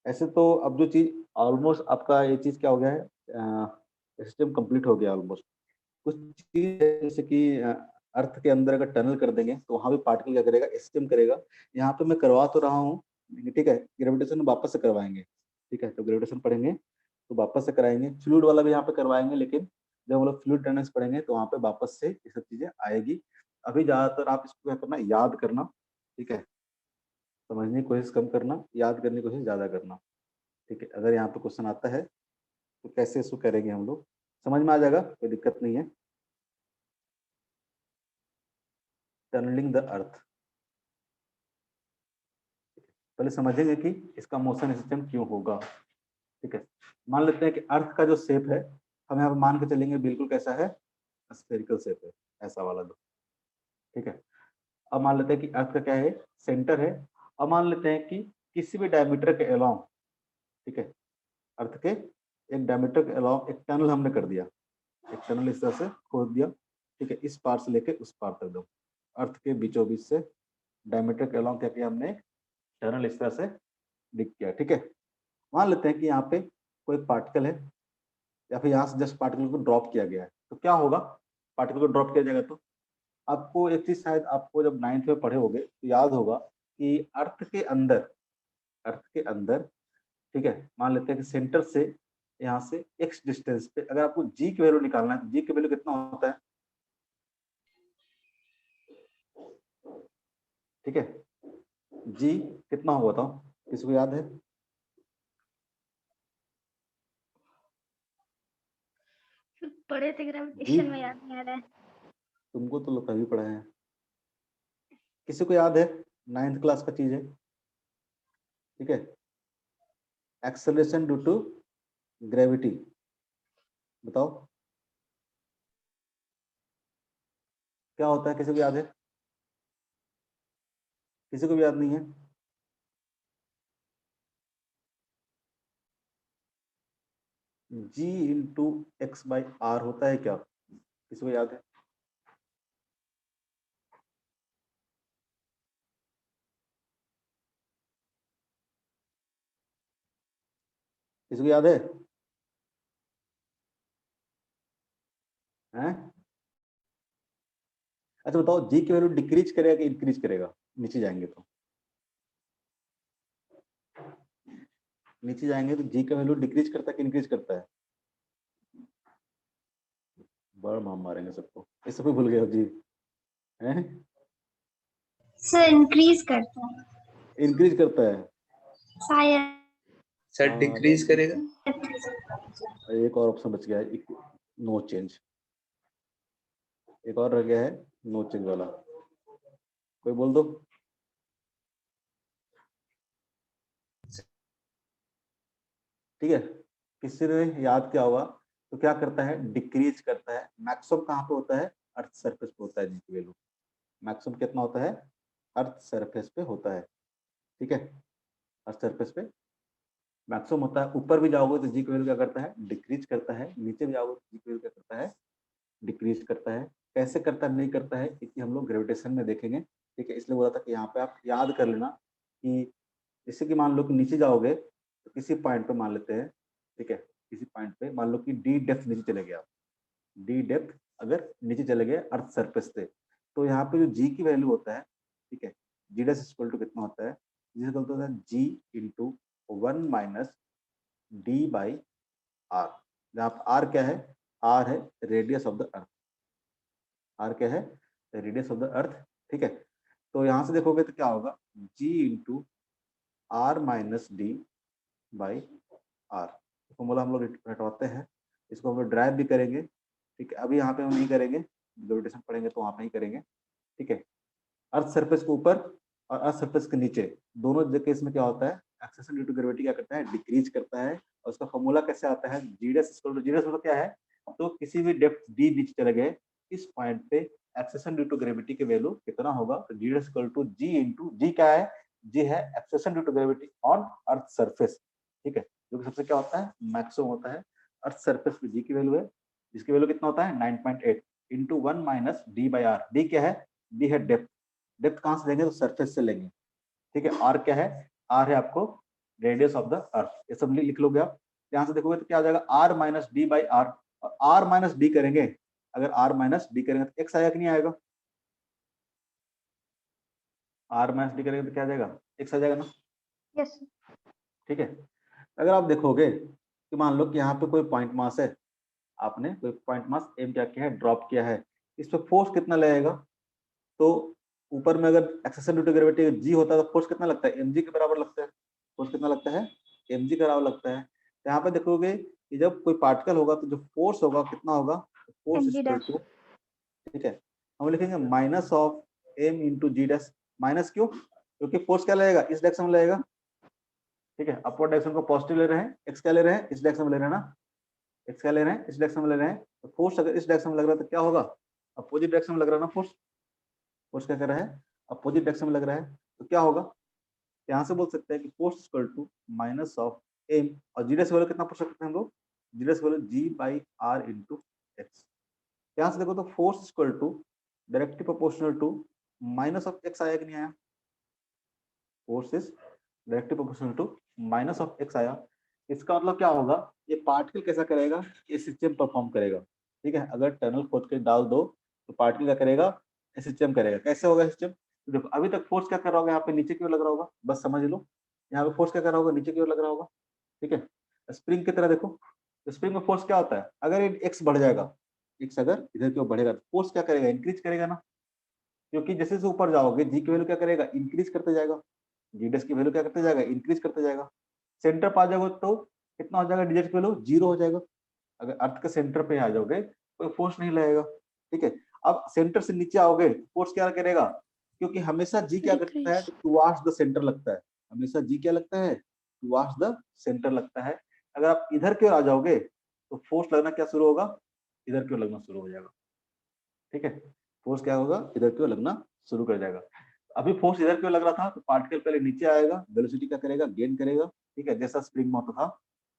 ऐसे तो अब जो चीज ऑलमोस्ट आपका ये चीज क्या हो गया है, सिस्टम कंप्लीट हो गया ऑलमोस्ट। कुछ चीज जैसे कि अर्थ के अंदर अगर टनल कर देंगे तो वहां भी पार्टिकल क्या करेगा, स्टिम करेगा। यहाँ पे मैं करवा तो रहा हूँ, ठीक है, ग्रेविटेशन वापस से करवाएंगे, ठीक है, तो ग्रेविटेशन पढ़ेंगे तो वापस से कराएंगे, फ्लूइड वाला भी यहाँ पे करवाएंगे, लेकिन जब हम लोग फ्लूइड डायनामिक्स पढ़ेंगे तो वहाँ पे वापस से ये सब चीजें आएगी। अभी ज्यादातर आप इसको क्या करना, याद करना, ठीक है, समझने की कोशिश कम करना, याद करने की कोशिश ज्यादा करना। ठीक है, अगर यहाँ पे क्वेश्चन आता है तो कैसे इसको करेंगे हम लोग, समझ में आ जाएगा, कोई दिक्कत नहीं है। टनलिंग द अर्थ, पहले समझेंगे कि इसका मोशन सिस्टम क्यों होगा। ठीक है, मान लेते हैं कि अर्थ का जो शेप है, हम यहाँ पे मान के चलेंगे बिल्कुल कैसा है, स्फेरिकल शेप है, ऐसा वाला दो। ठीक है, अब मान लेते हैं कि अर्थ का क्या है, सेंटर है। अब मान लेते हैं कि किसी भी डायमीटर के अलोंग, ठीक है, अर्थ के एक डायमीटर के अलोंग एक टनल हमने कर दिया, एक टनल इस तरह से खोद दिया, ठीक है, इस पार से लेके उस पार तक दो, अर्थ के बीचों बीच से डायमीटर के अलोंग क्या किया हमने, टनल इस तरह से डिग किया। ठीक है, मान लेते हैं कि यहाँ पे कोई पार्टिकल है, या फिर यहाँ से जस्ट पार्टिकल को ड्रॉप किया गया है, तो क्या होगा, पार्टिकल को ड्रॉप किया जाएगा तो आपको एक चीज शायद आपको जब 9th में पढ़े होगे तो याद होगा कि अर्थ के अंदर, अर्थ के अंदर, ठीक है, मान लेते हैं कि सेंटर से यहाँ से x डिस्टेंस पे अगर आपको g की वैल्यू निकालना है तो g की वैल्यू कितना होता है, ठीक है, g कितना होगा बताओ, किसी को याद है, पढ़े थे ग्रेविटेशन में, याद नहीं आ रहा है। तुमको तो लोग कभी पढ़ा है, किसी को याद है, 9th क्लास का चीज है, ठीक है, एक्सेलरेशन ड्यू टू ग्रेविटी, बताओ क्या होता है, किसी को याद है, किसी को भी याद नहीं है, g into X by R होता है क्या, किसी को याद है, किसी को याद है, हैं? अच्छा बताओ, g की वैल्यू डिक्रीज करेगा कि इंक्रीज करेगा, नीचे जाएंगे तो, नीचे जाएंगे तो g का वैल्यू डिक्रीज करता है कि इंक्रीज करता है, बड़ मार मारेंगे सबको, ये सब भूल गए हो जी, हैं? सर इंक्रीज करता है इंक्रीज करता है, शायद सर हाँ, डिक्रीज करेगा। एक और ऑप्शन बच गया है, नो चेंज, एक और रह गया है नो चेंज वाला, कोई बोल दो, ठीक है, किसी ने याद किया होगा, तो क्या करता है, डिक्रीज करता है। मैक्सिमम कहाँ पे होता है, अर्थ सरफेस पे होता है जी की वैल्यू, मैक्सिमम कितना होता है, अर्थ सरफेस पे होता है, ठीक है, अर्थ सरफेस पे मैक्सिमम होता है। ऊपर भी जाओगे तो जी की वैल्यू क्या करता है, डिक्रीज करता है, नीचे भी जाओगे तो जी की वैल्यू क्या करता है, डिक्रीज करता है। कैसे करता है, नहीं करता है, क्योंकि हम लोग ग्रेविटेशन में देखेंगे, ठीक है, इसलिए बोला था कि यहाँ पे आप याद कर लेना कि जैसे कि मान लो कि नीचे जाओगे तो किसी पॉइंट पे मान लेते हैं, ठीक है, किसी पॉइंट पे मान लो कि डी डेप्थ नीचे चले गया, डी डेप्थ अगर नीचे चले गए अर्थ सरफेस पे, तो यहाँ पे जो जी की वैल्यू होता है, ठीक है, जी डैश इक्वल टू कितना होता है, जी इक्वल टू होता है G into 1 minus D by R, जहाँ पे आर क्या है, आर है radius of the earth, R क्या है, रेडियस ऑफ द अर्थ, ठीक है। तो यहाँ से देखोगे तो क्या होगा, G into R minus D by R, formula हम लोग हटवाते हैं, इसको हम लोग ड्राइव भी करेंगे, ठीक है, अभी यहाँ पे हम नहीं करेंगे, ग्रेविटेशन पढ़ेंगे तो वहाँ पे ही करेंगे, ठीक है। अर्थ सरफेस के ऊपर और अर्थ सरफेस के नीचे दोनों केस में क्या होता है, एक्सेलरेशन ड्यू टू ग्रेविटी क्या करता है, डिक्रीज करता है, और उसका फॉर्मूला कैसे आता है, G dash equal to, G dash मतलब क्या है, तो किसी भी डेप्थ डी नीचे चले गए इस पॉइंट पे एक्सेलरेशन ड्यू टू ग्रेविटी की वैल्यू कितना होगा, तो G dash equal to G into, G क्या है, जी है acceleration due to gravity on earth surface, ठीक है, जो कि सबसे क्या होता है, मैक्सिमम होता है अर्थ सरफेस पे जी की वैल्यू है, जिसकी वैल्यू कितना होता है 9.8 into 1 minus D by R, D क्या है, डी है डेप्थ, डेप्थ कहां से लेंगे, तो सरफेस से लेंगे, ठीक है। आर क्या है, आर है आपको रेडियस ऑफ द अर्थ, ये सब लिख लोगे आप, यहाँ से देखोगे तो क्या आ जाएगा, R minus D by R, और आर माइनस डी करेंगे, अगर आर माइनस डी करेंगे तो एक्स आएगा कि नहीं आएगा, आर माइनस डी करेंगे तो क्या आ जाएगा, एक्स आ जाएगा ना, यस ठीक है। अगर आप देखोगे कि मान लो कि यहाँ पे कोई पॉइंट मास है, आपने कोई पॉइंट मास एम क्या किया है, ड्रॉप किया है, इस पे फोर्स कितना लगेगा, तो ऊपर में अगर acceleration due to gravity G होता है तो फोर्स कितना लगता है, एमजी के बराबर लगता है, फोर्स कितना लगता है, एमजी के बराबर लगता है। तो यहाँ पे देखोगे कि जब कोई पार्टिकल होगा तो जो फोर्स होगा कितना होगा, फोर्स mg इक्वल dash टू, ठीक है, हम लिखेंगे minus of M into G dash, minus क्यों, क्योंकि फोर्स क्या लगेगा, इस डायरेक्शन में लगेगा, ठीक है, अपवर्ड डायरेक्शन को पॉजिटिव ले रहे हैं, एक्स क्या ले रहे हैं, इस डायरेक्शन में ले रहे हैं ना, एक्स क्या ले रहे हैं, इस डायरेक्शन में ले रहे हैं, तो फोर्स अगर इस डायरेक्शन में लग रहा है तो क्या होगा, अपोजिट डायरेक्शन में लग रहा है ना फोर्स, फोर्स क्या कर रहा है, अपोजिट डायरेक्शन में लग रहा है, तो क्या होगा, यहाँ से बोल सकते हैं कि force equal to minus of M, और जी डैश वैल्यू कितना पूछ सकते हैं हम लोग, G dash value G by R into X, यहाँ से देखो तो force equal to directly proportional to minus of X आया कि नहीं आया, force is directly proportional to minus of X आया, इसका मतलब क्या होगा, ये पार्टिकल कैसा करेगा, ये सिस्टम परफॉर्म करेगा, ठीक है, अगर टनल खोद के डाल दो तो पार्टिकल क्या करेगा, सिस्टम करेगा, कैसे होगा सिस्टम, तो देखो अभी तक फोर्स क्या कर रहा होगा, यहाँ पे नीचे की ओर लग रहा होगा, बस समझ लो, यहाँ पे फोर्स क्या कर रहा होगा, नीचे की ओर लग रहा होगा, ठीक है, स्प्रिंग की तरह देखो, तो स्प्रिंग में फोर्स क्या होता है, अगर एक्स बढ़ जाएगा, एक्स अगर इधर की ओर बढ़ेगा तो फोर्स क्या करेगा, इंक्रीज करेगा ना, क्योंकि जैसे जैसे ऊपर जाओगे जी की वैल्यू क्या करेगा, इंक्रीज करते जाएगा, जी डैश की वैल्यू क्या करते जाएगा, इंक्रीज करते जाएगा, सेंटर पर आ जाओगे तो कितना हो जाएगा, डी की वैल्यू जीरो हो जाएगा, अगर अर्थ के सेंटर पे आ जाओगे कोई फोर्स नहीं लगेगा, ठीक है। अब सेंटर से नीचे आओगे फोर्स क्या करेगा, क्योंकि हमेशा जी क्या करता है, decrease टुवार्ड्स द सेंटर लगता है, हमेशा जी क्या लगता है, टुवार्ड्स द सेंटर लगता है, अगर आप इधर की ओर आ जाओगे तो फोर्स लगना क्या शुरू होगा, इधर की ओर लगना शुरू हो जाएगा, ठीक है, फोर्स क्या होगा, इधर की ओर लगना शुरू कर जाएगा, अभी फोर्स इधर की ओर लग रहा था तो पार्टिकल पहले नीचे आएगा, वेलोसिटी क्या करेगा, गेन करेगा, ठीक है, जैसा स्प्रिंग में होता था,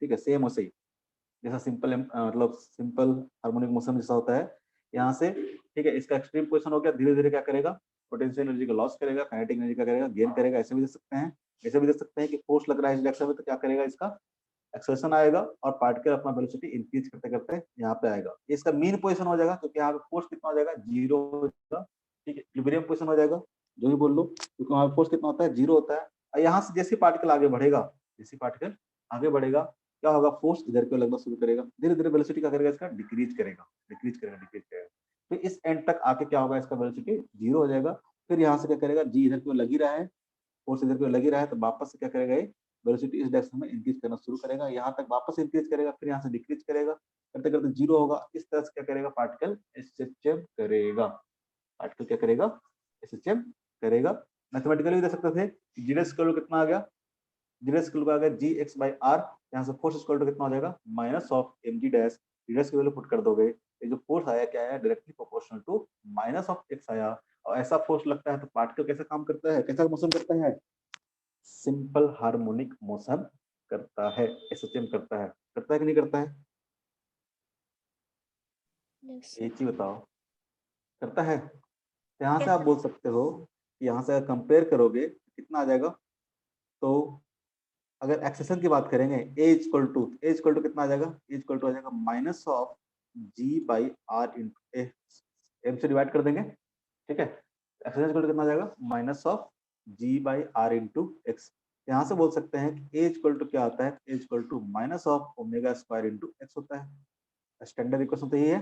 ठीक है, सेम वैसे ही, जैसा सिंपल मतलब सिंपल हार्मोनिक मोशन जैसा होता है यहाँ से, ठीक है, इसका एक्सट्रीम पोजीशन हो गया, धीरे धीरे क्या करेगा, पोटेंशियल एनर्जी का लॉस करेगा, काइनेटिक एनर्जी का करेगा, गेन करेगा, ऐसे भी देख सकते हैं, ऐसे भी देख सकते हैं कि फोर्स लग रहा है इस डायरेक्शन में तो क्या करेगा, इसका एक्सेलरेशन आएगा और पार्टिकल अपना वेलोसिटी इंक्रीज करते करते यहाँ पे आएगा, ये इसका मीन पोजीशन हो जाएगा, क्योंकि यहाँ पे फोर्स कितना हो जाएगा, जीरो हो जाएगा, ठीक है, इक्विलिब्रियम पोजीशन हो जाएगा, जो भी बोल लो, क्योंकि वहाँ पे फोर्स कितना होता है, जीरो होता है, और यहाँ से जैसे पार्टिकल आगे बढ़ेगा, जैसे पार्टिकल आगे बढ़ेगा क्या होगा, फोर्स इधर को लगना शुरू करेगा, धीरे धीरे वेलोसिटी क्या करेगा, इसका डिक्रीज करेगा, डिक्रीज करेगा, डिक्रीज करेगा, तो इस एंड तक आके क्या होगा, इसका वेलोसिटी जीरो हो जाएगा, फिर यहाँ से क्या करेगा, जी इधर को लगी रहा है, फोर्स इधर को लगी रहा है, तो वापस से क्या करेगा, ये वेलोसिटी इस डायरेक्शन में इंक्रीज करना शुरू करेगा, यहाँ तक वापस इंक्रीज करेगा, फिर यहाँ से डिक्रीज करेगा, करते करते जीरो होगा, इस तरह से क्या करेगा, पार्टिकल एसएचएम करेगा, पार्टिकल क्या करेगा, एसएचएम करेगा, मैथमेटिकली भी दे सकते थे, जी डैश इक्वल टू कितना आ गया, जी डैश इक्वल टू आ गया जी एक्स बाई आर, यहाँ से फोर्स इक्वल टू कितना हो जाएगा, minus of M G dash, G dash की वैल्यू पुट कर दोगे, ये जो फोर्स आया क्या आया, directly proportional to minus of X आया, और ऐसा फोर्स लगता है तो पार्टिकल कैसे काम करता है, कैसा मोशन करता है, सिंपल हार्मोनिक मोशन करता है, एसएचएम करता है कि नहीं करता है, yes एक चीज बताओ, करता है, तो यहाँ से yes आप sir बोल सकते हो कि यहाँ से अगर कंपेयर करोगे कितना आ जाएगा, तो अगर एक्सेशन की बात करेंगे ए इक्वल टू कितना आ जाएगा, ए इक्वल टू आ जाएगा minus of G by R into A, M से डिवाइड कर देंगे, ठीक है। एक्सेशन इक्वल टू कितना आ जाएगा, minus of G by R into X. यहाँ से बोल सकते हैं कि ए इक्वल टू क्या होता है, A equal to minus of omega square into X होता है। स्टैंडर्ड इक्वेशन तो यही है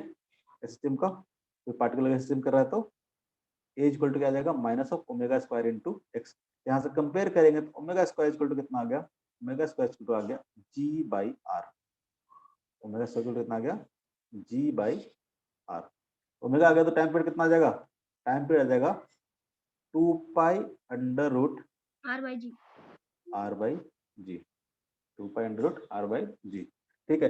सिस्टम का, कोई पार्टिकुलर सिस्टम कर रहा है तो ए इक्वल टू क्या आ जाएगा, minus of omega square into X. यहाँ से कंपेयर करेंगे तो ओमेगा स्क्वायर इक्वल टू कितना आ गया, ओमेगा स्क्वायर इक्वल टू आ गया G by R, omega square equal to कितना आ गया, जी बाई आर। ओमेगा आ गया तो टाइम पीरियड कितना आ जाएगा, टाइम पीरियड आ जाएगा 2 pi under root R by G। R by G, 2 pi under root R by G, ठीक है।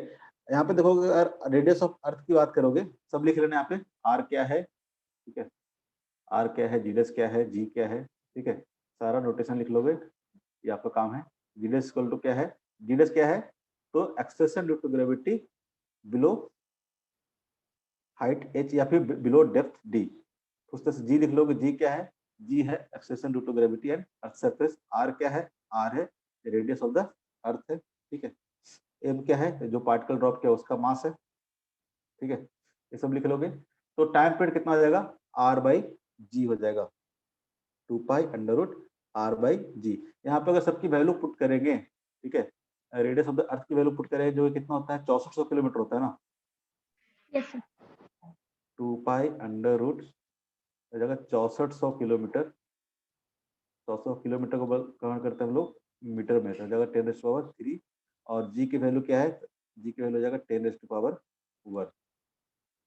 यहाँ पे देखोगे अगर रेडियस ऑफ अर्थ की बात करोगे, सब लिख लेना यहाँ पे, आर क्या है, ठीक है, आर क्या है, जीडस क्या है, जी क्या है, ठीक है, सारा नोटेशन लिख लोगे, ये आपका काम है। जीडस इक्वल टू क्या है, जीडस क्या है, तो acceleration due to gravity below height h या फिर बिलो डेप्थ d, उस तरह से जी लिख लोगे, जी क्या है, जी है acceleration due to gravity and earth surface, R क्या है, आर है रेडियस ऑफ द अर्थ है, ठीक है, एम क्या है, जो पार्टिकल ड्रॉप किया उसका मास है, ठीक है, ये सब लिख लोगे। तो टाइम पीरियड कितना हो जाएगा, आर बाई जी हो जाएगा, 2 pi under root R by G. यहाँ पे अगर सबकी वैल्यू पुट करेंगे, ठीक है, रेडियस ऑफ द अर्थ की वैल्यू पुट करेंगे जो कितना होता है 6400 किलोमीटर होता है ना, Yes sir। 2 pi under root हो जाएगा 6400 किलोमीटर, 100 किलोमीटर को कन्वर्ट करते हैं हम लोग मीटर में, तो हो जाएगा 10⁻3, और जी की वैल्यू क्या है, जी की वैल्यू हो जाएगा 10⁻1।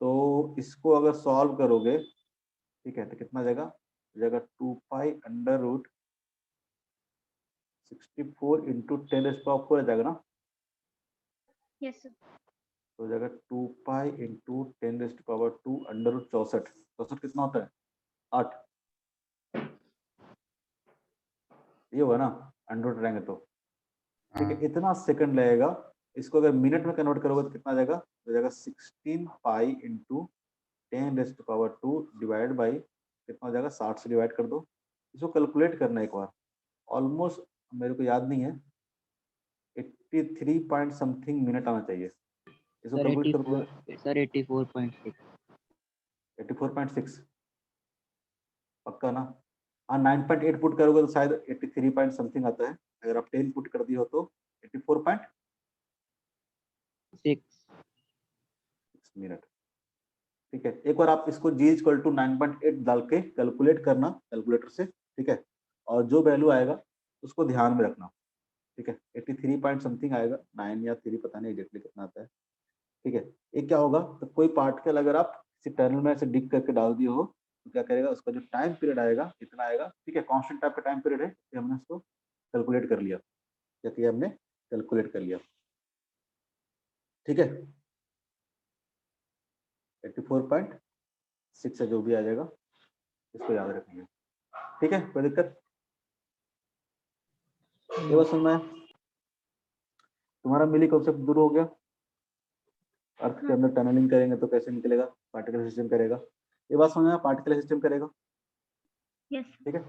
तो इसको अगर सॉल्व करोगे, ठीक है, तो कितना आ जाएगा, हो जाएगा 2 पाई अंडर रूट 64 इंटू 10⁻4 आ जाएगा ना, Yes sir। तो हो जाएगा 2 पाई इंटू 10⁻2 अंडर रूट 64 कितना होता है 8, ये हुआ ना, अंडर रूट रहेंगे तो, ठीक है, इतना सेकंड लगेगा। इसको अगर मिनट में कन्वर्ट करोगे तो कितना आ जाएगा, हो जाएगा 16 पाई इंटू 10⁻2 डिवाइड बाई कितना हो जाएगा, 60 से डिवाइड कर दो। इसको कैलकुलेट करना एक बार, ऑलमोस्ट मेरे को याद नहीं है, 83 पॉइंट समथिंग मिनट आना चाहिए, इसको सर कैलकुलेट कर दो। 84 सर 84.6 84.6 पक्का ना, हाँ 9.8 पुट करोगे तो शायद 83 पॉइंट समथिंग आता है, अगर आप 10 पुट कर दिए हो तो 84.6 मिनट, ठीक है। एक बार आप इसको g इक्वल टू 9.8 डाल के कैलकुलेट करना कैलकुलेटर से, ठीक है, और जो वैल्यू आएगा उसको ध्यान में रखना, ठीक है। 83 पॉइंट समथिंग आएगा, 9 या 3 पता नहीं एग्जैक्टली कितना आता है, ठीक है। ये क्या होगा, तो कोई पार्टिकल अगर आप किसी टनल में से डिग करके डाल दिए हो तो क्या करेगा, उसका जो टाइम पीरियड आएगा इतना आएगा, ठीक है, कांस्टेंट टाइप का टाइम पीरियड है, तो हमने उसको कैलकुलेट कर लिया, क्या किया हमने, कैलकुलेट कर लिया, ठीक है। 84.6 है जो भी आ जाएगा, इसको याद रखेंगे, ठीक है, कोई दिक्कत। ये बात सुनना है, तुम्हारा मिली कॉन्सेप्ट दूर हो गया, अर्थ के अंदर टनलिंग करेंगे तो कैसे निकलेगा, पार्टिकल सिस्टम करेगा, ये बात समझना, पार्टिकल सिस्टम करेगा, Yes। ठीक है,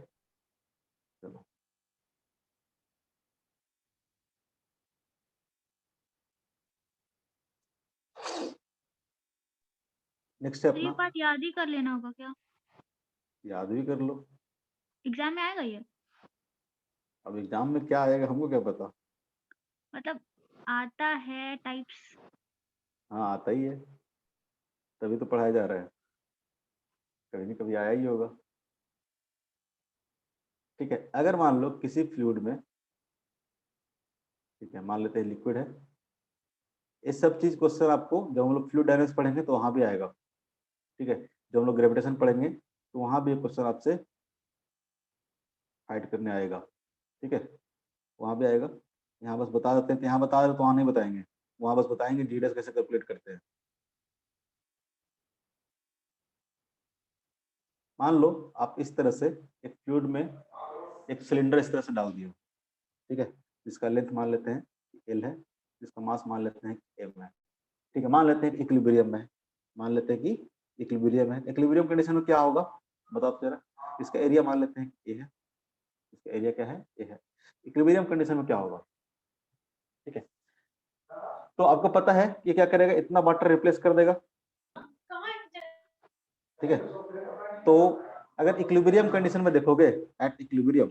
चलो नेक्स्ट तो स्टेप ये ना, पार्ट याद ही कर लेना होगा क्या, याद भी कर लो, एग्जाम में आएगा ये, अब एग्जाम में क्या आएगा हमको क्या पता, मतलब आता है टाइप्स। हाँ आता ही है, तभी तो पढ़ाया जा रहा है, कभी नहीं कभी आया ही होगा, ठीक है। अगर मान लो किसी फ्लूइड में, ठीक है, मान लेते हैं लिक्विड है, ये सब चीज क्वेश्चन आपको जब हम लोग फ्लूइड डायनेमिक्स पढ़ेंगे तो वहां भी आएगा, ठीक है, जब हम लोग ग्रेविटेशन पढ़ेंगे तो वहां भी क्वेश्चन आपसे फाइट करने आएगा, ठीक है, वहां भी आएगा। यहाँ बस बता देते हैं, यहाँ बता रहे तो वहां नहीं बताएंगे, वहां बस बताएंगे जीडस कैसे कैलकुलेट करते हैं। मान लो आप इस तरह से एक फ्लूइड में एक सिलेंडर इस तरह से डाल दिए, ठीक है, जिसका लेंथ मान लेते हैं एल है, जिसका मास मान लेते हैं एम है, ठीक है, मान लेते हैं इक्विलिब्रियम है, मान लेते हैं कि इक्विलिब्रियम है, इक्विलिब्रियम कंडीशन में क्या होगा बताओ जरा, इसका एरिया मान लेते हैं ए है, इसका एरिया क्या है ए है, इक्विलिब्रियम कंडीशन में क्या होगा, ठीक है, तो आपको पता है ये क्या करेगा, इतना वाटर रिप्लेस कर देगा। ठीक है, तो अगर इक्विलिब्रियम कंडीशन में देखोगे, एट इक्विलिब्रियम,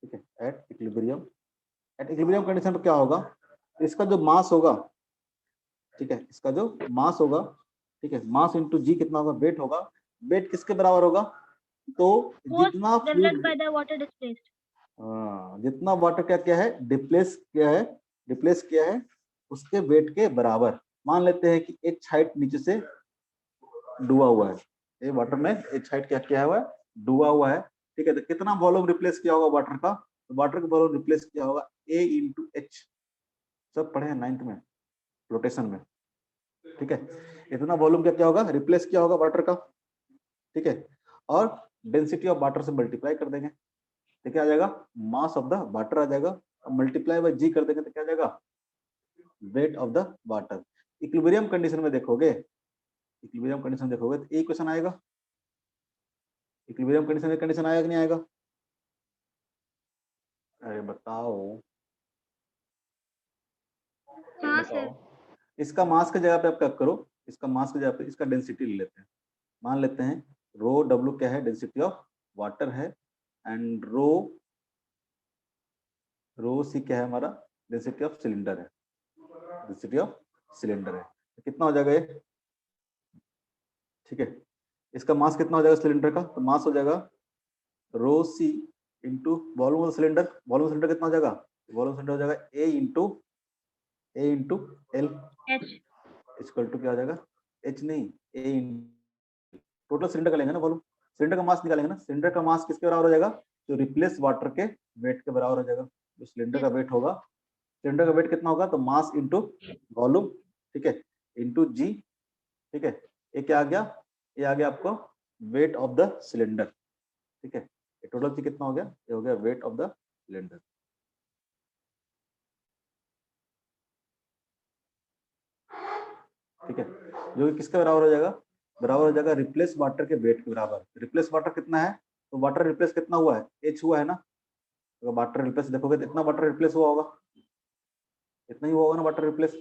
ठीक है, एट इक्विलिब्रियम कंडीशन में क्या होगा, इसका जो मास होगा, ठीक है, इसका जो मास होगा, ठीक है, मास इंटू जी कितना होगा, वेट होगा, वेट किसके बराबर होगा, तो Force जितना developed by fluid, the water displaced. जितना वाटर क्या क्या है, डिप्लेस किया है उसके वेट के बराबर। मान लेते हैं कि एच हाइट नीचे से डूबा हुआ है, ये वाटर में एच हाइट क्या किया हुआ है, डूबा हुआ है। ठीक है, तो कितना वॉल्यूम रिप्लेस किया होगा वाटर का, तो वाटर का वॉल्यूम रिप्लेस किया होगा ए इंटू एच, सब पढ़े हैं 9th में रोटेशन में। ठीक है, इतना वॉल्यूम क्या होगा, रिप्लेस किया होगा वाटर का। ठीक है, और डेंसिटी ऑफ वाटर से मल्टीप्लाई कर देंगे, तो क्या आ जाएगा, मास ऑफ द वाटर आ जाएगा, और मल्टीप्लाई बाय जी कर देंगे तो क्या आ जाएगा, weight of the water. Equilibrium condition में देखोगे, तो एक क्वेश्चन आएगा, इक्विलिब्रियम कंडीशन आएगा कि नहीं आएगा, अरे बताओ, हाँ बताओ। सर। इसका मास की जगह पे आप क्या करो, इसका मास की जगह पे इसका डेंसिटी ले लेते हैं। मान लेते हैं रो डब्ल्यू क्या है, डेंसिटी ऑफ वाटर है, एंड रो सी क्या है हमारा, डेंसिटी ऑफ सिलेंडर है, तो कितना हो जाएगा ये, ठीक है, इसका मास कितना हो जाएगा सिलेंडर का, तो मास हो जाएगा rho C into volume of cylinder, कितना हो जाएगा, वॉल्यूम सिलेंडर हो जाएगा A into L, H. Equal to क्या हो जाएगा, एच नहीं, ए, टोटल सिलेंडर का लेंगे ना वॉल्यूम, सिलेंडर का मास निकालेंगे ना, सिलेंडर का मास किसके बराबर हो जाएगा, तो रिप्लेस वाटर के वेट के बराबर हो जाएगा। जो सिलेंडर का वेट होगा, सिलेंडर का वेट कितना होगा, तो मास इंटू वॉल्यूम, ठीक है, इंटू जी। ठीक है, ये क्या आ गया, ये आ गया आपको वेट ऑफ द सिलेंडर। ठीक है, ये टोटल जी कितना हो गया, ये हो गया वेट ऑफ द सिलेंडर। ठीक है, जो कि किसके बराबर हो जाएगा, बराबर हो जाएगा रिप्लेस वाटर के वेट के बराबर। रिप्लेस वाटर कितना है, तो वाटर रिप्लेस कितना हुआ है, एच हुआ है ना, अगर वाटर रिप्लेस देखोगे तो इतना वाटर रिप्लेस हुआ होगा, इतना ही हुआ होगा ना वाटर रिप्लेस,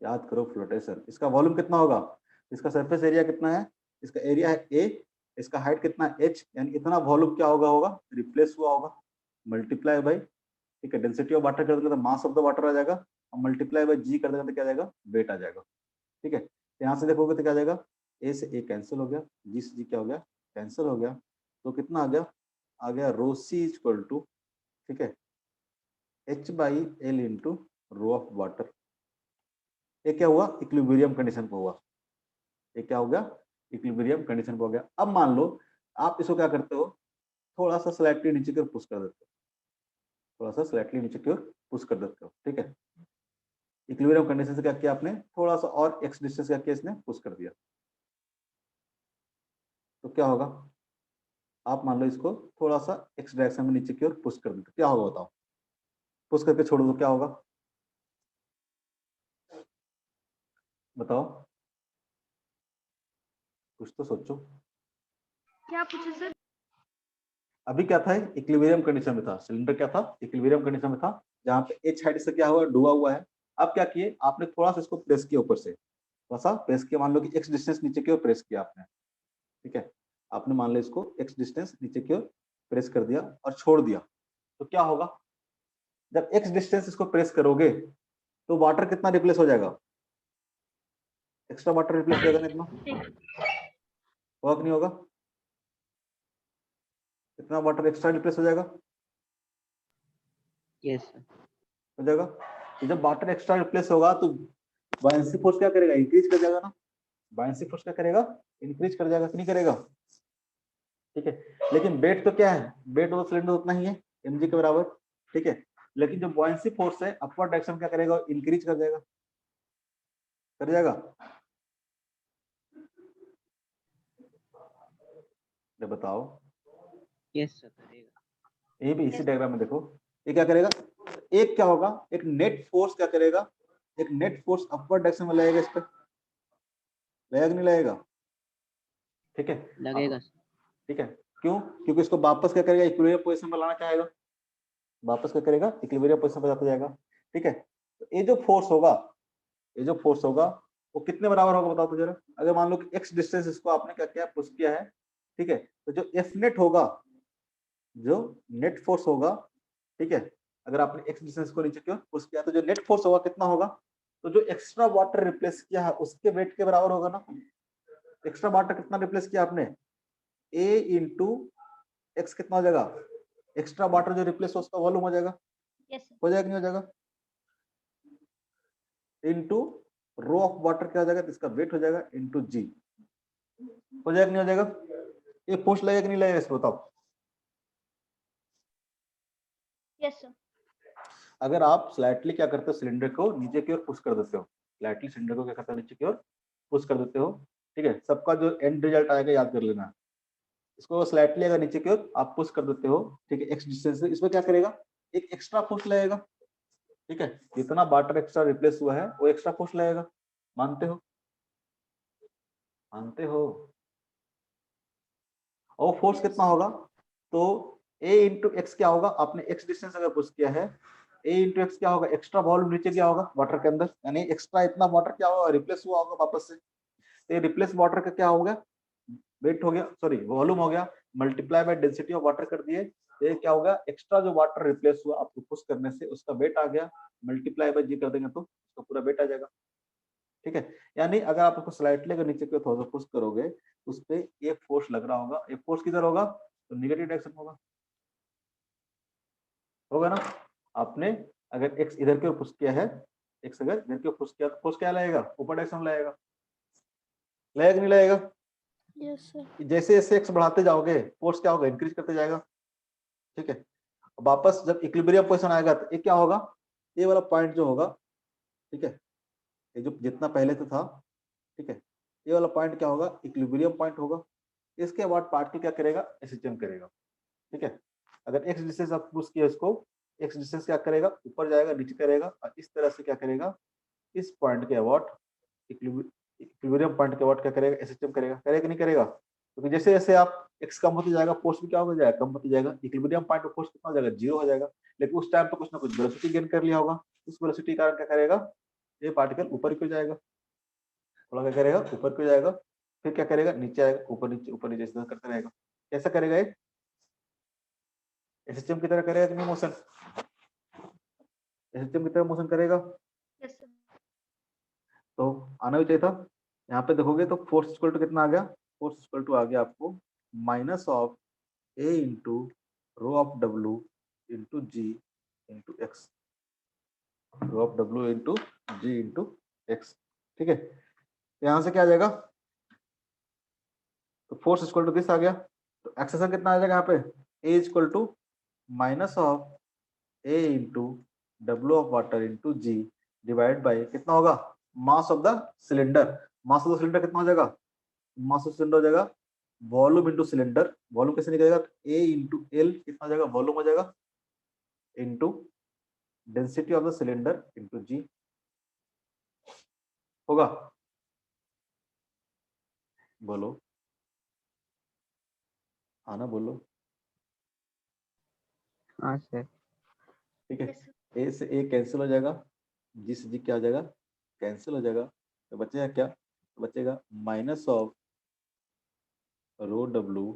याद करो फ्लोटेशन। इसका वॉल्यूम कितना होगा, इसका सरफेस एरिया कितना है, इसका एरिया है ए, इसका हाइट कितना है एच, यानी इतना वॉल्यूम क्या होगा रिप्लेस हुआ होगा, मल्टीप्लाई बाई, ठीक है, डेंसिटी ऑफ वाटर कर देंगे तो मास ऑफ द वाटर आ जाएगा, और मल्टीप्लाई बाई जी कर देंगे तो क्या आ जाएगा, वेट आ जाएगा। ठीक है, यहाँ से देखोगे तो क्या आ जाएगा, ए से ए कैंसिल हो गया, जी से जी क्या हो गया, कैंसिल हो गया, तो कितना आ गया रो सी इक्वल टू, ठीक है, H by L into rho of water. ये क्या हुआ, इक्विलिब्रियम कंडीशन पे हुआ, ये क्या हो गया, इक्विलिब्रियम कंडीशन पे हो गया। अब मान लो आप इसको क्या करते हो, थोड़ा सा स्लाइटली नीचे की ओर पुश कर देते हो, ठीक है, इक्विलिब्रियम कंडीशन से क्या किया आपने, थोड़ा सा और एक्स डिस्टेंस क्या किया, इसने पुश कर दिया, तो क्या होगा, आप मान लो इसको थोड़ा सा एक्स डायरेक्शन में नीचे की ओर पुश कर देते, क्या होगा बताओ, पुश करके छोड़ दो क्या होगा, बताओ, कुछ तो सोचो। क्या पूछे सर? अभी क्या था, इक्विलिब्रियम कंडीशन में था, सिलेंडर क्या था, इक्विलिब्रियम कंडीशन में था, जहां पे एच हाइट से क्या हुआ, डूबा हुआ है। अब क्या किए आपने, थोड़ा सा इसको प्रेस किया ऊपर से, थोड़ा सा प्रेस किया, मान लो कि एक्स डिस्टेंस नीचे की ओर प्रेस किया आपने, ठीक है, आपने मान लो इसको एक्स डिस्टेंस नीचे की ओर प्रेस कर दिया और छोड़ दिया, तो क्या होगा, जब एक्स डिस्टेंस इसको प्रेस करोगे तो वाटर कितना रिप्लेस हो जाएगा, एक्स्ट्रा वाटर रिप्लेस हो जाएगा ना, इतना होगा कि नहीं होगा, इतना वाटर एक्स्ट्रा रिप्लेस हो जाएगा, यस सर। हो जाएगा। तो जब वाटर एक्स्ट्रा रिप्लेस होगा तो बायनेंसी फोर्स क्या करेगा, इंक्रीज कर जाएगा ना, बायनेंसी फोर्स क्या करेगा, इंक्रीज कर जाएगा कि नहीं करेगा। ठीक है, लेकिन वेट तो क्या है, वेट ऑफ सिलेंडर उतना ही है, mg के बराबर। ठीक है, लेकिन जो बॉयंसी फोर्स है अपवर्ड डायरेक्शन क्या करेगा, इंक्रीज कर जाएगा, ये बताओ। यस सर करेगा। ये भी इसी डायग्राम में देखो, ये क्या करेगा, एक क्या होगा, एक नेट फोर्स क्या करेगा, एक नेट फोर्स अपवर्ड डायरेक्शन में लगेगा, इस पर लगेगा कि नहीं लगेगा। ठीक है, लगेगा सर। ठीक है, क्यों? क्योंकि इसको वापस क्या करेगा, इक्विलिब्रियम पोजीशन पर लाना चाहेगा, वापस क्या करेगा, इक्विलिब्रियम पोजीशन पर जाता जाएगा। ठीक है, तो ये जो फोर्स होगा, ये जो फोर्स होगा वो कितने बराबर होगा बताओ तो जरा। अगर मान लो कि x डिस्टेंस इसको आपने क्या किया, पुश किया है, ठीक है, तो जो F नेट होगा, जो नेट फोर्स होगा, ठीक है, अगर आपने x डिस्टेंस को नीचे की ओर पुश किया तो जो नेट फोर्स होगा कितना होगा, तो जो एक्स्ट्रा वाटर रिप्लेस किया है उसके वेट के बराबर होगा ना। एक्स्ट्रा वाटर कितना रिप्लेस किया आपने, a इंटू एक्स कितना हो जाएगा, एक्स्ट्रा वाटर जो रिप्लेस हो उसका वॉल्यूम हो जाएगा, यस सर। हो जाएगा नहीं हो जाएगा, इंटू रो ऑफ वाटर क्या हो जाएगा, तो इसका वेट हो जाएगा इंटू जी, हो जाएगा नहीं हो जाएगा। ये फोर्स लगेगा कि नहीं लगेगा इसको बताओ। Yes sir. अगर आप स्लाइटली क्या करते हो, सिलेंडर को नीचे की ओर पुश कर देते हो, स्लाइटली सिलेंडर को क्या करते हो, नीचे की ओर पुश कर देते हो, ठीक है, सबका जो एंड रिजल्ट आएगा याद कर लेना। इसको स्लाइटली अगर नीचे की ओर आप पुश कर देते हो, ठीक है, एक्स डिस्टेंस से, इसमें क्या करेगा, एक एक्स्ट्रा फोर्स लगेगा, ठीक है, जितना वाटर एक्स्ट्रा रिप्लेस हुआ है वो एक्स्ट्रा फोर्स लगेगा, मानते हो, मानते हो। और फोर्स Yes. कितना होगा, तो a इंटू एक्स क्या होगा, आपने x डिस्टेंस अगर पुश किया है, a इंटू एक्स क्या होगा, एक्स्ट्रा वॉल्यूम नीचे क्या होगा वाटर के अंदर, यानी एक्स्ट्रा इतना वाटर क्या होगा, रिप्लेस हुआ होगा वापस से, तो रिप्लेस वाटर का क्या हो गया, वेट हो गया, सॉरी वॉल्यूम हो गया, multiply by density of water कर दिए, तो ये क्या होगा, एक्स्ट्रा जो वाटर रिप्लेस हुआ आपको पुश करने से उसका वेट आ गया, मल्टीप्लाई बाय जी कर देंगे तो उसका पूरा वेट आ जाएगा। ठीक है, यानी अगर आप उसको स्लाइटली अगर नीचे की ओर थोड़ा सा पुश करोगे तो उस पे एक फोर्स लग रहा होगा, एक फोर्स किधर होगा, तो नेगेटिव डायरेक्शन होगा, होगा ना। आपने अगर एक्स इधर की ओर पुश किया है, एक्स अगर इधर की ओर पुश किया तो फोर्स क्या लगेगा, ऊपर डायरेक्शन लगेगा, लगेगा नहीं लगेगा। Yes sir. जैसे जैसे एक्स बढ़ाते जाओगे फोर्स क्या होगा, इंक्रीज करते जाएगा। ठीक है, वापस जब इक्विलिब्रियम पोजीशन आएगा तो ये क्या होगा, ये वाला पॉइंट जो होगा, ठीक है, ये जो जितना पहले से था, ठीक है, ये वाला पॉइंट क्या होगा, इक्विलिब्रियम पॉइंट होगा। इसके बाद पार्टिकल क्या करेगा, एसिचम करेगा। ठीक है, अगर एक्स डिस्टेंस आप पुश किया इसको, एक्स डिस्टेंस क्या करेगा, ऊपर जाएगा नीचे करेगा, और इस तरह से क्या करेगा, इस पॉइंट के अबाउट इक्विलिब्रियम पॉइंट के अबाउट क्या करेगा, एसिचम करेगा, करेगा नहीं करेगा, क्योंकि जैसे जैसे आप एक्स कम होते जाएगा फोर्स भी क्या हो जाएगा, कम होते जाएगा, इक्विलिब्रियम पॉइंट पे फोर्स कितना हो जाएगा, जीरो हो जाएगा। लेकिन उस टाइम पे कुछ ना कुछ वेलोसिटी गेन कर लिया होगा, उस वेलोसिटी के कारण क्या करेगा, ये पार्टिकल ऊपर क्यों जाएगा, थोड़ा क्या करेगा, ऊपर क्यों जाएगा, फिर क्या करेगा, नीचे आएगा, ऊपर नीचे इस तरह करता रहेगा। कैसा करेगा ये, एसिचम की तरह करेगा कि नहीं मोशन, एसिचम की तरह मोशन करेगा, यस सर। तो आना भी चाहिए था। यहाँ पे देखोगे तो फोर्स इक्वल टू कितना आ गया, फोर्स इक्वल टू आ गया आपको minus of A into rho of W into G into X, rho of W into G into X. ठीक है, तो यहाँ से क्या आ जाएगा, तो फोर्स इक्वल टू दिस आ गया, तो एक्सेशन कितना आ जाएगा यहाँ पे, A equal to minus of A into W of water into G divide by कितना होगा, mass of the cylinder, mass of the cylinder कितना हो जाएगा, मास ऑफ सिलेंडर हो जाएगा वॉल्यूम इंटू सिलेंडर, वॉल्यूम कैसे निकलेगा, ए इंटू एल कितना हो जाएगा, वॉल्यूम हो जाएगा, into density of the cylinder into G होगा, बोलो, हाँ ना बोलो। हाँ सर। ठीक है, यस सर। ए से ए कैंसिल हो जाएगा, जी से जी क्या हो जाएगा, कैंसिल हो जाएगा, तो बचेगा क्या, तो बचेगा माइनस ऑफ रो डब्ल्यू,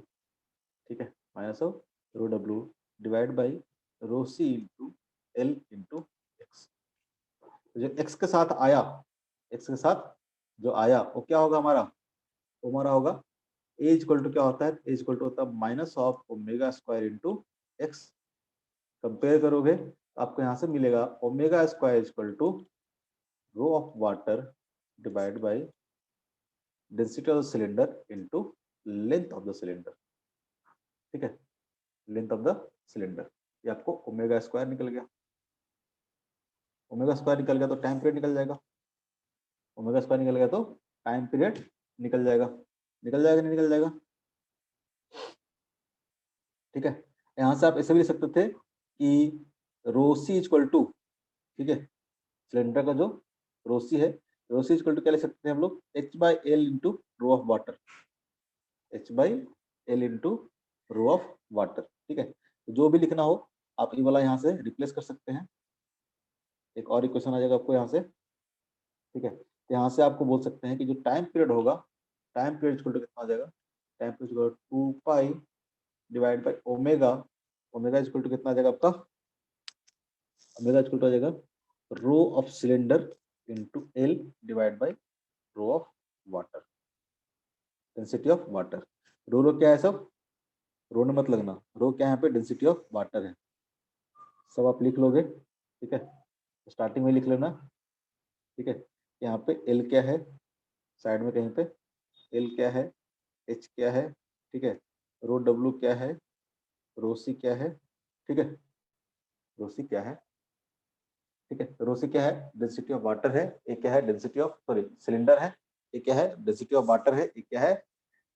ठीक है, minus of rho W divide by rho C into L into X. जो एक्स के साथ आया, एक्स के साथ जो आया वो क्या होगा हमारा, वो हमारा होगा ए इक्वल टू क्या होता है, ए इक्वल टू होता है minus of omega square into X. Compare करोगे तो आपको यहाँ से मिलेगा omega square equal to rho of water divide by density of the cylinder into length of the cylinder. ठीक है, लेंथ ऑफ द सिलेंडर, ये आपको ओमेगा स्क्वायर निकल गया, ओमेगा स्क्वायर निकल गया तो टाइम पीरियड निकल जाएगा, ओमेगा स्क्वायर निकल गया तो टाइम पीरियड निकल जाएगा, निकल जाएगा नहीं निकल जाएगा। ठीक है, यहाँ से आप ऐसे भी लिख सकते थे कि रोसी इक्वल टू, ठीक है, सिलेंडर का जो रोसी है, रोसी इक्वल टू क्या लिख सकते हैं हम लोग, H by L into rho of water, H by L into rho of water. ठीक है, तो जो भी लिखना हो आप ये वाला यहाँ से रिप्लेस कर सकते हैं। एक और इक्वेशन आ जाएगा आपको यहाँ से। ठीक है, तो यहाँ से आपको बोल सकते हैं कि जो टाइम पीरियड होगा, टाइम पीरियड इक्वल टू कितना आ जाएगा, time period equal to 2 pi divide by omega. Omega equal to कितना आ जाएगा आपका, ओमेगा इक्वल टू आ जाएगा rho of cylinder into L divide by rho of water, density of water. Rho क्या है सब, रो ने मत लगना, रो क्या है यहाँ पे, डेंसिटी ऑफ वाटर है। सब आप लिख लोगे। ठीक है, स्टार्टिंग में लिख लेना। ठीक है, यहाँ पे एल क्या है, साइड में कहीं पे एल क्या है, एच क्या है। ठीक है, रो डब्ल्यू क्या है, रो सी क्या है। ठीक है, रो सी क्या है, ठीक है, रो सी क्या है, डेंसिटी ऑफ वाटर है। ये क्या है, डेंसिटी ऑफ सॉरी सिलेंडर है। ये क्या है, डेंसिटी ऑफ वाटर है। ये क्या है,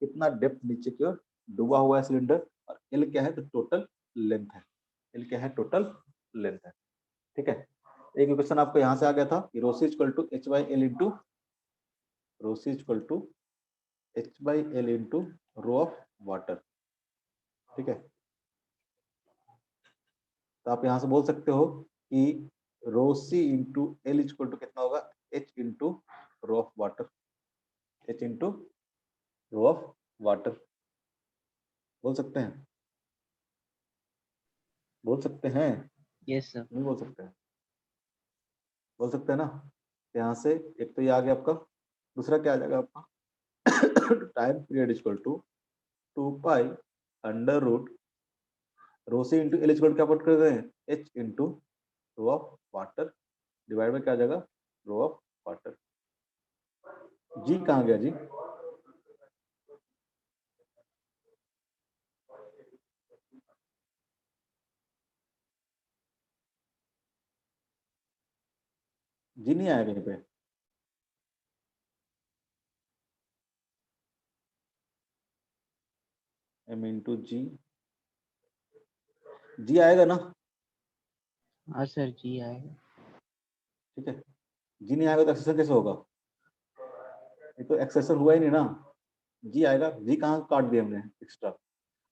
कितना डेप्थ नीचे की ओर डूबा हुआ है सिलेंडर। और एल क्या है, तो टोटल लेंथ है। एल क्या है, टोटल लेंथ है। ठीक है, एक क्वेश्चन आपको यहाँ से आ गया था कि rho C equal to H by L into, rho C equal to H by L into rho of water. ठीक है, तो आप यहाँ से बोल सकते हो कि rho C into L equal to कितना होगा, H into rho of water, H into rho of water. बोल सकते हैं, बोल सकते हैं, यस सर। नहीं बोल सकते हैं, बोल सकते हैं ना। यहाँ से एक तो ये आ गया आपका, दूसरा क्या आ जाएगा आपका, time period equal to 2 pi under root rho C into L equal क्या पुट कर रहे हैं, H into rho of water divide में क्या आ जाएगा, रो ऑफ वाटर। जी कहाँ गया जी, जी नहीं आया कहीं पे। एम इंटू जी, जी आएगा ना। हाँ सर जी आएगा। ठीक है, जी नहीं आएगा तो एक्सेशन कैसे होगा, ये तो एक्सेशन हुआ ही नहीं ना। जी आएगा, जी कहाँ काट दिया हमने एक्स्ट्रा।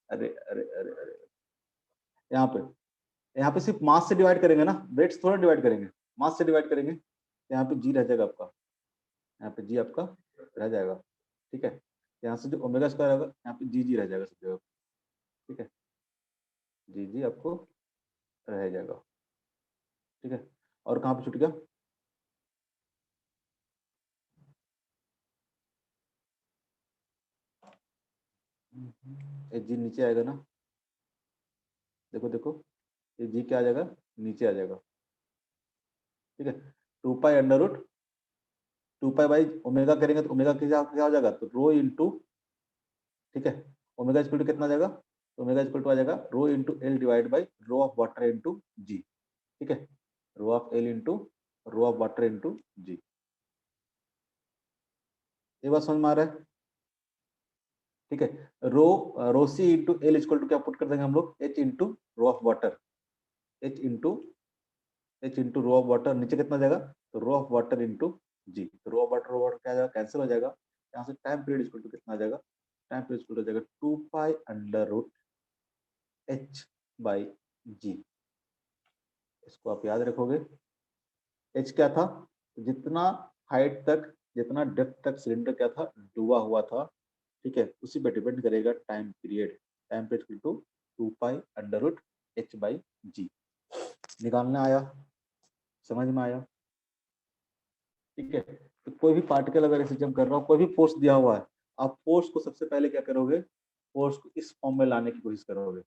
अरे अरे अरे अरे, यहाँ पे, यहाँ पे सिर्फ मास से डिवाइड करेंगे ना, वेट से थोड़ा डिवाइड करेंगे, मास से डिवाइड करेंगे। यहाँ पे जी रह जाएगा आपका, यहाँ पे जी आपका रह जाएगा। ठीक है, यहाँ से जो ओमेगा स्क्वायर होगा यहाँ पे जी जी रह जाएगा सब जगह। ठीक है, जी जी आपको रह जाएगा। ठीक है, और कहाँ पे छूट गया, ये जी नीचे आएगा ना, देखो देखो, ये जी क्या आ जाएगा, नीचे आ जाएगा। ठीक है, 2 pi under root 2 pi by omega करेंगे तो ओमेगा क्या हो जाएगा, तो रो इंटू, ठीक है, ओमेगा इक्वल टू कितना आ जाएगा, ओमेगा इक्वल टू आ जाएगा rho into L divide by rho of water into G. ठीक है, rho of L into rho of water into G. ये बात समझ में आ रहा है। ठीक है, rho C into L equal to क्या पुट कर देंगे हम लोग, H into rho of water, H into rho of water, नीचे कितना जाएगा, तो rho of water into G. तो रो ऑफ वाटर क्या जाएगा, कैंसिल हो जाएगा। यहाँ से टाइम पीरियड इक्वल टू कितना आ जाएगा, टाइम पीरियड इक्वल हो जाएगा 2 pi under root H by G. इसको आप याद रखोगे। एच क्या था, जितना हाइट तक, जितना डेप्थ तक सिलेंडर क्या था, डूबा हुआ था। ठीक है, उसी पे डिपेंड करेगा time period. Time period equal to 2 pi under root H by g. निकालना आया, समझ में आया। ठीक है, तो कोई भी पार्टिकल अगर ऐसे जम कर रहा हो, कोई भी फोर्स दिया हुआ है, आप फोर्स को सबसे पहले क्या करोगे, फोर्स को इस फॉर्म में लाने की कोशिश करोगे,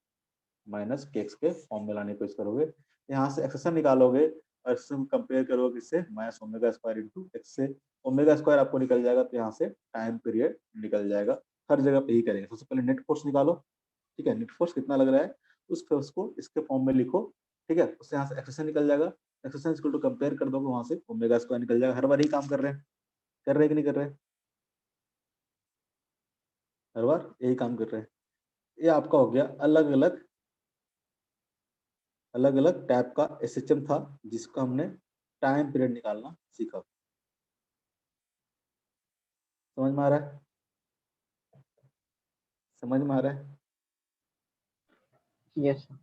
माइनस के एक्स के फॉर्म में लाने की कोशिश करोगे। यहाँ से एक्सेशन निकालोगे और इससे कंपेयर करोगे किससे, minus omega square into x से। ओमेगा स्क्वायर आपको निकल जाएगा तो यहाँ से टाइम पीरियड निकल जाएगा। हर जगह पे ही करेंगे। सबसे पहले नेट फोर्स निकालो। ठीक है, नेट फोर्स कितना लग रहा है, उस फोर्स को इसके फॉर्म में लिखो। ठीक है, उससे यहाँ से एक्सेशन निकल जाएगा। एक्सेशन इक्वल टू कंपेयर कर दोगे, वहां से ओमेगा स्क्वायर निकल जाएगा। हर बार ही काम कर रहे हैं, कर रहे हैं कि नहीं कर रहे हैं, हर बार यही काम कर रहे हैं। ये आपका हो गया अलग अलग, अलग अलग टाइप का एसएचएम था जिसको हमने टाइम पीरियड निकालना सीखा। समझ में आ रहा है, समझ में आ रहा है। Yes sir.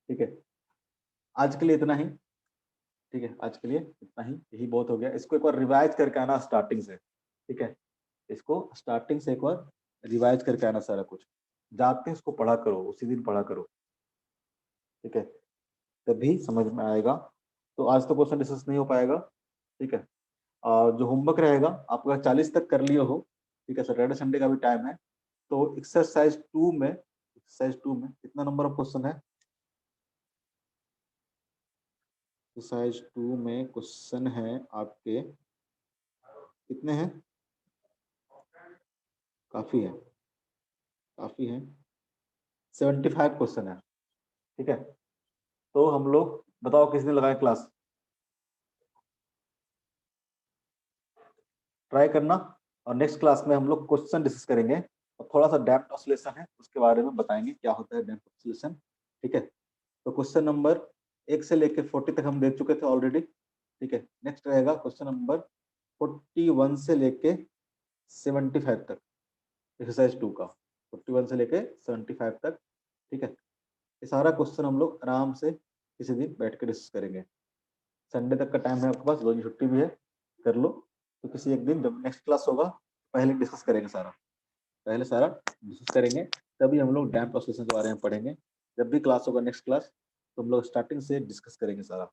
ठीक है, आज के लिए इतना ही। ठीक है, आज के लिए इतना ही, यही बहुत हो गया। इसको एक बार रिवाइज करके आना स्टार्टिंग से। ठीक है, इसको स्टार्टिंग से एक बार रिवाइज करके आना सारा कुछ। जाते इसको पढ़ा करो, उसी दिन पढ़ा करो। ठीक है, तभी समझ में आएगा। तो आज तो क्वेश्चन डिस्कस नहीं हो पाएगा। ठीक है, और जो होमवर्क रहेगा आपका 40 तक कर लिए हो। ठीक है, सैटरडे संडे का भी टाइम है। तो एक्सरसाइज 2 में कितना नंबर ऑफ क्वेश्चन है? एक्सरसाइज 2 में क्वेश्चन है आपके कितने हैं? काफी है, काफी है, 75 क्वेश्चन है। ठीक है, तो हम लोग बताओ किस दिन लगाए क्लास? ट्राई करना। और नेक्स्ट क्लास में हम लोग क्वेश्चन डिस्कस करेंगे और थोड़ा सा डैम्प्ड ऑसिलेशन है उसके बारे में बताएंगे क्या होता है डैम्प्ड ऑसिलेशन। ठीक है, तो क्वेश्चन नंबर 1 से लेके 40 तक हम देख चुके थे ऑलरेडी। ठीक है, नेक्स्ट रहेगा क्वेश्चन नंबर 41 से लेके 75 तक, एक्सरसाइज 2 का 41 से लेके 75 तक। ठीक है, ये सारा क्वेश्चन हम लोग आराम से किसी दिन बैठ के डिस्कस करेंगे। संडे तक का टाइम है आपके पास, 2 दिन छुट्टी भी है, कर लो। तो किसी एक दिन जब नेक्स्ट क्लास होगा पहले डिस्कस करेंगे सारा, पहले सारा डिस्कस करेंगे, तभी हम लोग डैम्प ऑसिलेशन के बारे में पढ़ेंगे। जब भी क्लास होगा नेक्स्ट क्लास, तो हम लोग स्टार्टिंग से डिस्कस करेंगे सारा।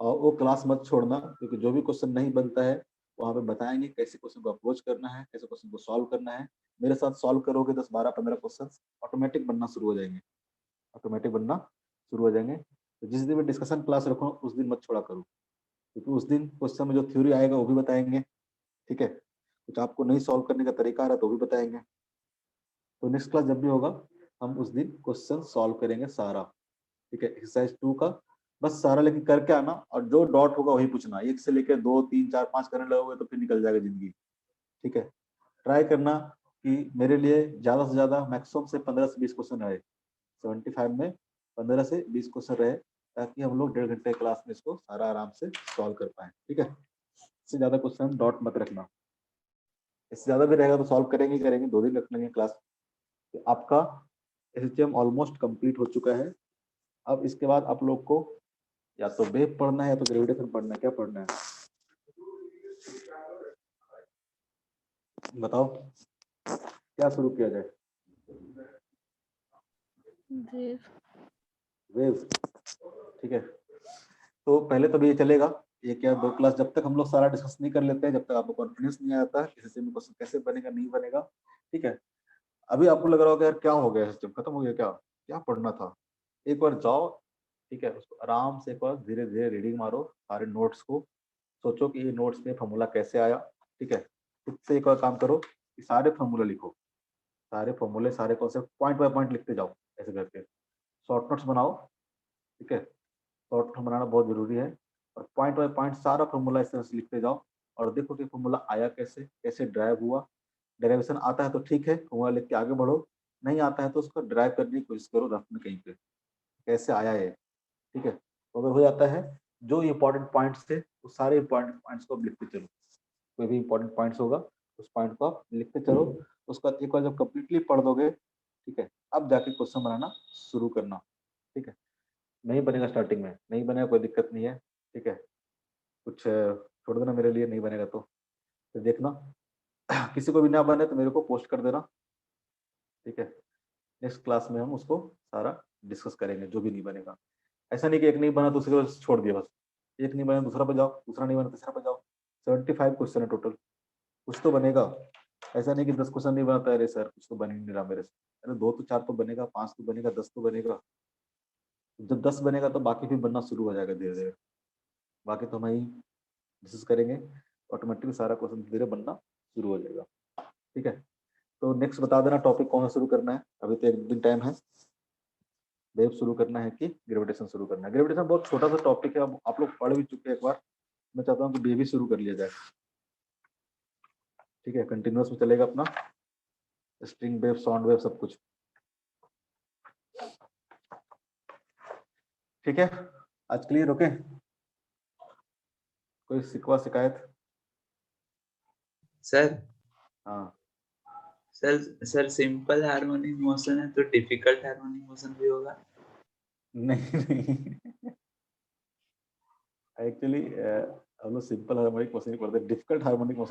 और वो क्लास मत छोड़ना, क्योंकि जो भी क्वेश्चन नहीं बनता है वहाँ पे बताएंगे कैसे क्वेश्चन को अप्रोच करना है, कैसे क्वेश्चन को सॉल्व करना है। मेरे साथ सॉल्व करोगे 10 12 15 क्वेश्चन ऑटोमेटिक बनना शुरू हो जाएंगे, ऑटोमेटिक बनना शुरू हो जाएंगे। तो जिस दिन भी डिस्कशन क्लास रखो उस दिन मत छोड़ा करो, क्योंकि उस दिन क्वेश्चन में जो थ्योरी आएगा वो भी बताएंगे। ठीक है, कुछ आपको नहीं सॉल्व करने का तरीका आ रहा है तो भी बताएंगे। तो नेक्स्ट क्लास जब भी होगा हम उस दिन क्वेश्चन सॉल्व करेंगे सारा। ठीक है, एक्सरसाइज 2 का बस सारा लेके करके आना, और जो डॉट होगा वही पूछना। 1 से लेके 2 3 4 5 करने लगोगे तो फिर निकल जाएगा जिंदगी। ठीक है, ट्राई करना कि मेरे लिए ज्यादा से ज्यादा मैक्सिमम से 15 से 20 क्वेश्चन रहे, 75 में 15 से 20 क्वेश्चन रहे, ताकि हम लोग 1.5 घंटे क्लास में इसको सारा आराम से सॉल्व कर पाए। ठीक है, इससे ज्यादा क्वेश्चन डॉट मत रखना, इससे ज्यादा भी रहेगा तो सॉल्व करेंगे ही करेंगे, 2 दिन रख लेंगे क्लास। तो आपका एसएचएम ऑलमोस्ट कंप्लीट हो चुका है। अब इसके बाद आप लोग को या तो वेव पढ़ना है या तो ग्रेविटेशन पढ़ना है, क्या पढ़ना है बताओ, क्या शुरू किया जाए? वेव। ठीक है, तो पहले तो ये चलेगा 1 या 2 क्लास, जब तक हम लोग सारा डिस्कस नहीं कर लेते हैं, जब तक आपको कॉन्फिडेंस नहीं आता सिस्टम में क्वेश्चन कैसे बनेगा नहीं बनेगा। ठीक है, अभी आपको लग रहा होगा यार क्या हो गया, सिस्टम खत्म हो गया क्या, क्या पढ़ना था? एक बार जाओ, ठीक है, उसको आराम से एक बार धीरे धीरे रीडिंग मारो सारे नोट्स को, सोचो कि ये नोट्स में फॉर्मूला कैसे आया। ठीक है, खुद से एक बार काम करो कि सारे फॉर्मूला लिखो, सारे फॉर्मूले सारे कॉन्सेप्ट पॉइंट बाय पॉइंट लिखते जाओ ऐसे करके। शॉर्ट नोट्स बनाओ। ठीक है, शॉर्ट नोट बनाना बहुत जरूरी है, और पॉइंट बाय पॉइंट सारा फॉर्मूला इस तरह से लिखते जाओ, और देखो कि फॉर्मूला आया कैसे, कैसे ड्राइव हुआ। डेरिवेशन आता है तो ठीक है, फॉर्मूला लिख के आगे बढ़ो, नहीं आता है तो उसको ड्राइव करने की कोशिश करो रफ में कहीं पे, कैसे आया है। ठीक है, तो अगर हो जाता है, जो इंपॉर्टेंट पॉइंट्स थे उस सारे इंपॉर्टेंट पॉइंट्स को आप लिखते चलो, कोई भी इंपॉर्टेंट पॉइंट्स होगा उस पॉइंट को आप लिखते चलो। उसका एक बार जब कंप्लीटली पढ़ दोगे, ठीक है, अब जाके क्वेश्चन बनाना शुरू करना। ठीक है, नहीं बनेगा स्टार्टिंग में, नहीं बनेगा कोई दिक्कत नहीं है। ठीक है, कुछ छोड़ देना मेरे लिए, नहीं बनेगा तो फिर देखना किसी को भी ना बने तो मेरे को पोस्ट कर देना। ठीक है, नेक्स्ट क्लास में हम उसको सारा डिस्कस करेंगे जो भी नहीं बनेगा। ऐसा नहीं कि एक नहीं बना तो उसके बाद छोड़ दिया बस, एक नहीं बना दूसरा पे जाओ, दूसरा नहीं बना तीसरा पे जाओ। 75 क्वेश्चन है टोटल, कुछ तो बनेगा। ऐसा नहीं कि 10 क्वेश्चन नहीं बनाता, अरे सर कुछ तो बन ही नहीं रहा मेरे से। अरे 2 तो 4 तो बनेगा, 5 तो बनेगा, 10 तो बनेगा। जब 10 बनेगा तो बाकी भी बनना शुरू हो जाएगा धीरे धीरे, बाकी तो हम ही डिस्कस करेंगे, ऑटोमेटिकली सारा क्वेश्चन धीरे बनना शुरू हो जाएगा। ठीक है, तो नेक्स्ट बता देना टॉपिक कौन सा शुरू करना है, अभी तो 1 दिन टाइम है। वेव शुरू करना है कि ग्रेविटेशन शुरू करना है? ग्रेविटेशन बहुत छोटा सा टॉपिक है, अब आप लोग पढ़ भी चुके हैं एक बार, मैं चाहता हूँ कि वेव ही शुरू कर लिया जाए। ठीक है, कंटिन्यूअस में चलेगा अपना, स्ट्रिंग वेव साउंड वेव सब कुछ। ठीक है, आज क्लियर ओके? कोई शिकवा शिकायत? सर हाँ सर सिंपल हार्मोनिक मोशन है तो डिफिकल्ट हार्मोनिक मोशन भी होगा। नहीं नहीं, एक्चुअली हम लोग सिंपल हार्मोनिक मोशन ही पढ़ते हैं, डिफिकल्ट हार्मोनिक मोशन